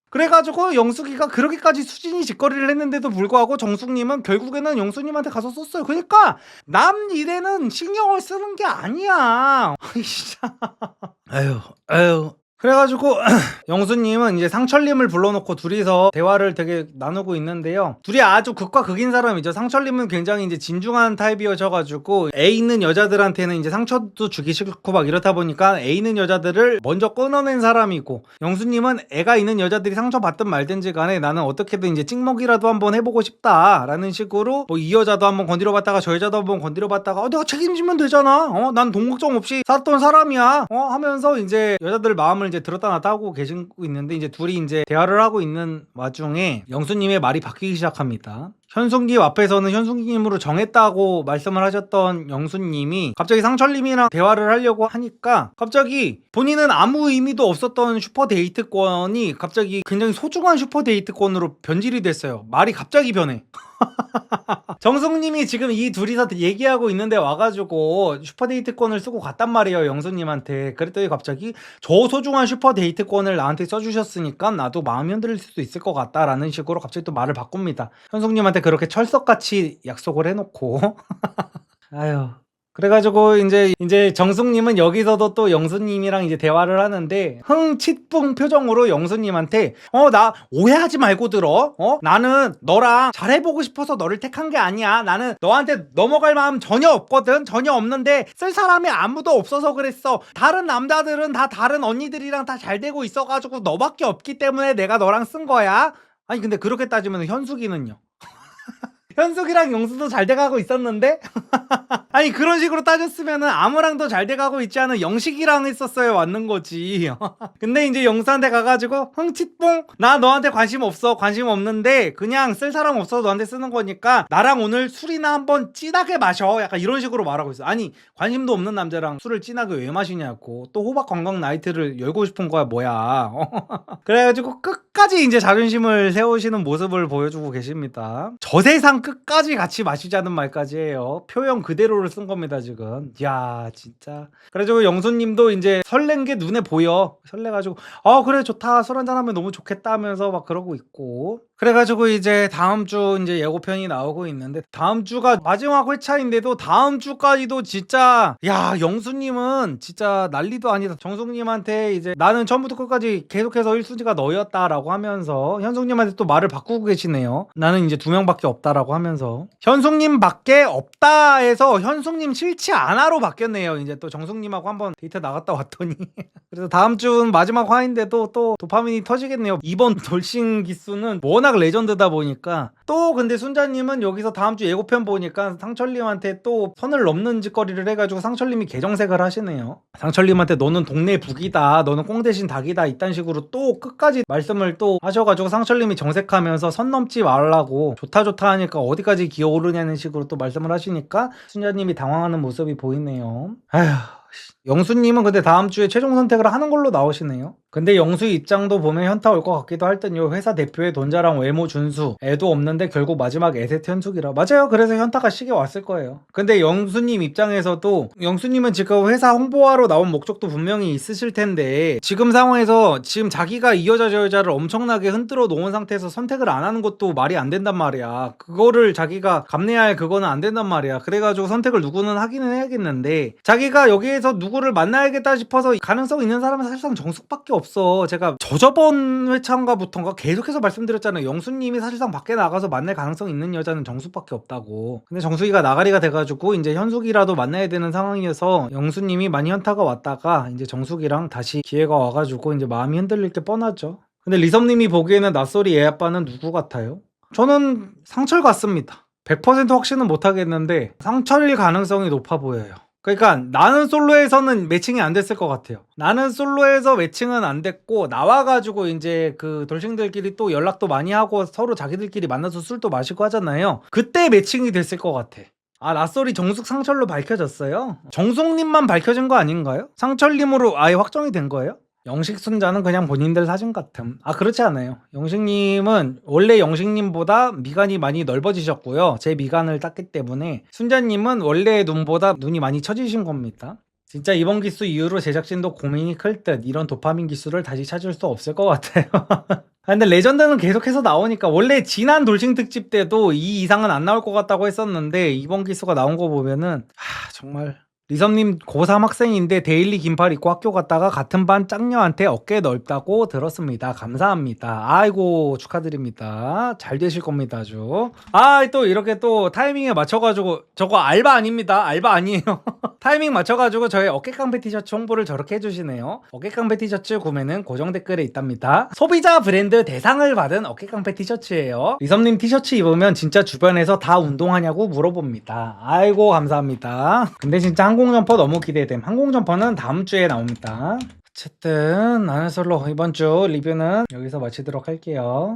S1: 그래가지고 영숙이가 그렇게까지 수진이 짓거리를 했는데도 불구하고 정숙님은 결국에는 영숙님한테 가서 썼어요. 그러니까 남 일에는 신경을 쓰는 게 아니야. 진짜. 아유. 그래가지고 영수님은 이제 상철님을 불러놓고 둘이서 대화를 되게 나누고 있는데요. 둘이 아주 극과 극인 사람이죠. 상철님은 굉장히 이제 진중한 타입이어셔가지고 애 있는 여자들한테는 이제 상처도 주기 싫고 막 이렇다 보니까 애 있는 여자들을 먼저 끊어낸 사람이고, 영수님은 애가 있는 여자들이 상처받든 말든지 간에 나는 어떻게든 이제 찍먹이라도 한번 해보고 싶다라는 식으로 뭐 이 여자도 한번 건드려봤다가 저 여자도 한번 건드려봤다가 내가 책임지면 되잖아. 난 돈 걱정 없이 살았던 사람이야. 하면서 이제 여자들 마음을 이제 들었다 놨다 하고 계시고 있는데, 이제 둘이 이제 대화를 하고 있는 와중에 영수님의 말이 바뀌기 시작합니다. 현숙님 앞에서는 현숙님으로 정했다고 말씀을 하셨던 영수님이 갑자기 상철님이랑 대화를 하려고 하니까 갑자기 본인은 아무 의미도 없었던 슈퍼데이트권이 갑자기 굉장히 소중한 슈퍼데이트권으로 변질이 됐어요. 말이 갑자기 변해. 정숙님이 지금 이 둘이서 얘기하고 있는데 와가지고 슈퍼데이트권을 쓰고 갔단 말이에요, 영수님한테. 그랬더니 갑자기 저 소중한 슈퍼데이트권을 나한테 써주셨으니까 나도 마음이 흔들릴 수도 있을 것 같다라는 식으로 갑자기 또 말을 바꿉니다. 현숙님한테 그렇게 철석같이 약속을 해놓고 아유. 그래가지고 이제 정숙님은 여기서도 또 영수님이랑 이제 대화를 하는데 흥칫뿡 표정으로 영수님한테 나 오해하지 말고 들어. 나는 너랑 잘해보고 싶어서 너를 택한 게 아니야. 나는 너한테 넘어갈 마음 전혀 없거든. 전혀 없는데 쓸 사람이 아무도 없어서 그랬어. 다른 남자들은 다 다른 언니들이랑 다 잘 되고 있어가지고 너밖에 없기 때문에 내가 너랑 쓴 거야. 아니 근데 그렇게 따지면 현숙이는요? 현숙이랑 영수도 잘 돼가고 있었는데 아니 그런 식으로 따졌으면은 아무랑도 잘 돼가고 있지 않은 영식이랑 했었어야 맞는 거지. 근데 이제 영수한테 가가지고 흥칫뽕 나 너한테 관심 없어. 관심 없는데 그냥 쓸 사람 없어서 너한테 쓰는 거니까 나랑 오늘 술이나 한번 진하게 마셔. 약간 이런 식으로 말하고 있어. 아니 관심도 없는 남자랑 술을 진하게 왜 마시냐고. 또 호박 관광 나이트를 열고 싶은 거야 뭐야. 그래가지고 끝까지 이제 자존심을 세우시는 모습을 보여주고 계십니다. 저 세상 끝까지 같이 마시자는 말까지 해요. 표현 그대로를 쓴 겁니다 지금. 야 진짜. 그래가지고 영수님도 이제 설렌 게 눈에 보여. 설레가지고 그래 좋다, 술 한잔 하면 너무 좋겠다 하면서 막 그러고 있고. 그래가지고 이제 다음 주 이제 예고편이 나오고 있는데, 다음 주가 마지막 회차인데도 다음 주까지도 진짜 영수님은 진짜 난리도 아니다. 정숙님한테 이제 나는 처음부터 끝까지 계속해서 1순위가 너였다라고 하면서 현숙님한테 또 말을 바꾸고 계시네요. 나는 이제 2명밖에 없다라고 하면서 현숙님밖에 없다 해서 현숙님 싫지 않아로 바뀌었네요. 이제 또 정숙님하고 한번 데이트 나갔다 왔더니 그래서 다음 주는 마지막 화인데도 또 도파민이 터지겠네요. 이번 돌싱 기수는 워낙 레전드다 보니까. 또 근데 순자님은 여기서 다음 주 예고편 보니까 상철님한테 또 선을 넘는 짓거리를 해가지고 상철님이 개정색을 하시네요. 상철님한테 너는 동네 북이다, 너는 꽁 대신 닭이다, 이딴 식으로 또 끝까지 말씀을 또 하셔가지고 상철님이 정색하면서 선 넘지 말라고 좋다 하니까 어디까지 기어오르냐는 식으로 또 말씀을 하시니까 순자님이 당황하는 모습이 보이네요. 아휴. 영수님은 근데 다음 주에 최종 선택을 하는 걸로 나오시네요. 근데 영수 입장도 보면 현타 올 것 같기도 할 듯요. 회사 대표의 돈 자랑 외모 준수, 애도 없는데 결국 마지막 애셋 현숙이라. 맞아요. 그래서 현타가 시게 왔을 거예요. 근데 영수님 입장에서도 영수님은 지금 회사 홍보하러 나온 목적도 분명히 있으실 텐데 지금 상황에서 지금 자기가 이 여자 저 여자를 엄청나게 흔들어 놓은 상태에서 선택을 안 하는 것도 말이 안 된단 말이야. 그거를 자기가 감내할 그거는 안 된단 말이야. 그래가지고 선택을 누구는 하기는 해야겠는데 자기가 여기에서 누구를 만나야겠다 싶어서 가능성 있는 사람은 사실상 정숙밖에 없어. 제가 저저번 회차인가부터인가 계속해서 말씀드렸잖아요. 영수님이 사실상 밖에 나가서 만날 가능성 있는 여자는 정숙밖에 없다고. 근데 정숙이가 나가리가 돼가지고 이제 현숙이라도 만나야 되는 상황이어서 영수님이 많이 현타가 왔다가 이제 정숙이랑 다시 기회가 와가지고 이제 마음이 흔들릴 게 뻔하죠. 근데 리섭님이 보기에는 낯소리 애 아빠는 누구 같아요? 저는 상철 같습니다. 100% 확신은 못하겠는데 상철일 가능성이 높아 보여요. 그러니까 나는 솔로에서는 매칭이 안 됐을 것 같아요. 나는 솔로에서 매칭은 안 됐고 나와가지고 이제 그 돌싱들끼리 또 연락도 많이 하고 서로 자기들끼리 만나서 술도 마시고 하잖아요. 그때 매칭이 됐을 것 같아. 낯소리 정숙 상철로 밝혀졌어요? 정숙님만 밝혀진 거 아닌가요? 상철님으로 아예 확정이 된 거예요? 영식 순자는 그냥 본인들 사진 같음. 아, 그렇지 않아요. 영식님은 원래 영식님보다 미간이 많이 넓어지셨고요. 제 미간을 땄기 때문에 순자님은 원래 눈보다 눈이 많이 처지신 겁니다. 진짜 이번 기수 이후로 제작진도 고민이 클 듯. 이런 도파민 기수를 다시 찾을 수 없을 것 같아요. 아, 근데 레전드는 계속해서 나오니까 원래 지난 돌싱 특집 때도 이 이상은 안 나올 것 같다고 했었는데 이번 기수가 나온 거 보면은 정말 리섭님 고3 학생인데 데일리 긴팔 입고 학교 갔다가 같은 반 짱녀한테 어깨 넓다고 들었습니다. 감사합니다. 아이고 축하드립니다. 잘 되실 겁니다 아주. 또 이렇게 또 타이밍에 맞춰가지고 저거 알바 아닙니다. 알바 아니에요. 타이밍 맞춰가지고 저희 어깨깡패 티셔츠 홍보를 저렇게 해주시네요. 어깨깡패 티셔츠 구매는 고정 댓글에 있답니다. 소비자 브랜드 대상을 받은 어깨깡패 티셔츠예요. 리섭님 티셔츠 입으면 진짜 주변에서 다 운동하냐고 물어봅니다. 아이고 감사합니다. 근데 진짜 항공점퍼 너무 기대됨. 항공점퍼는 다음 주에 나옵니다. 어쨌든 나는 솔로 이번 주 리뷰는 여기서 마치도록 할게요.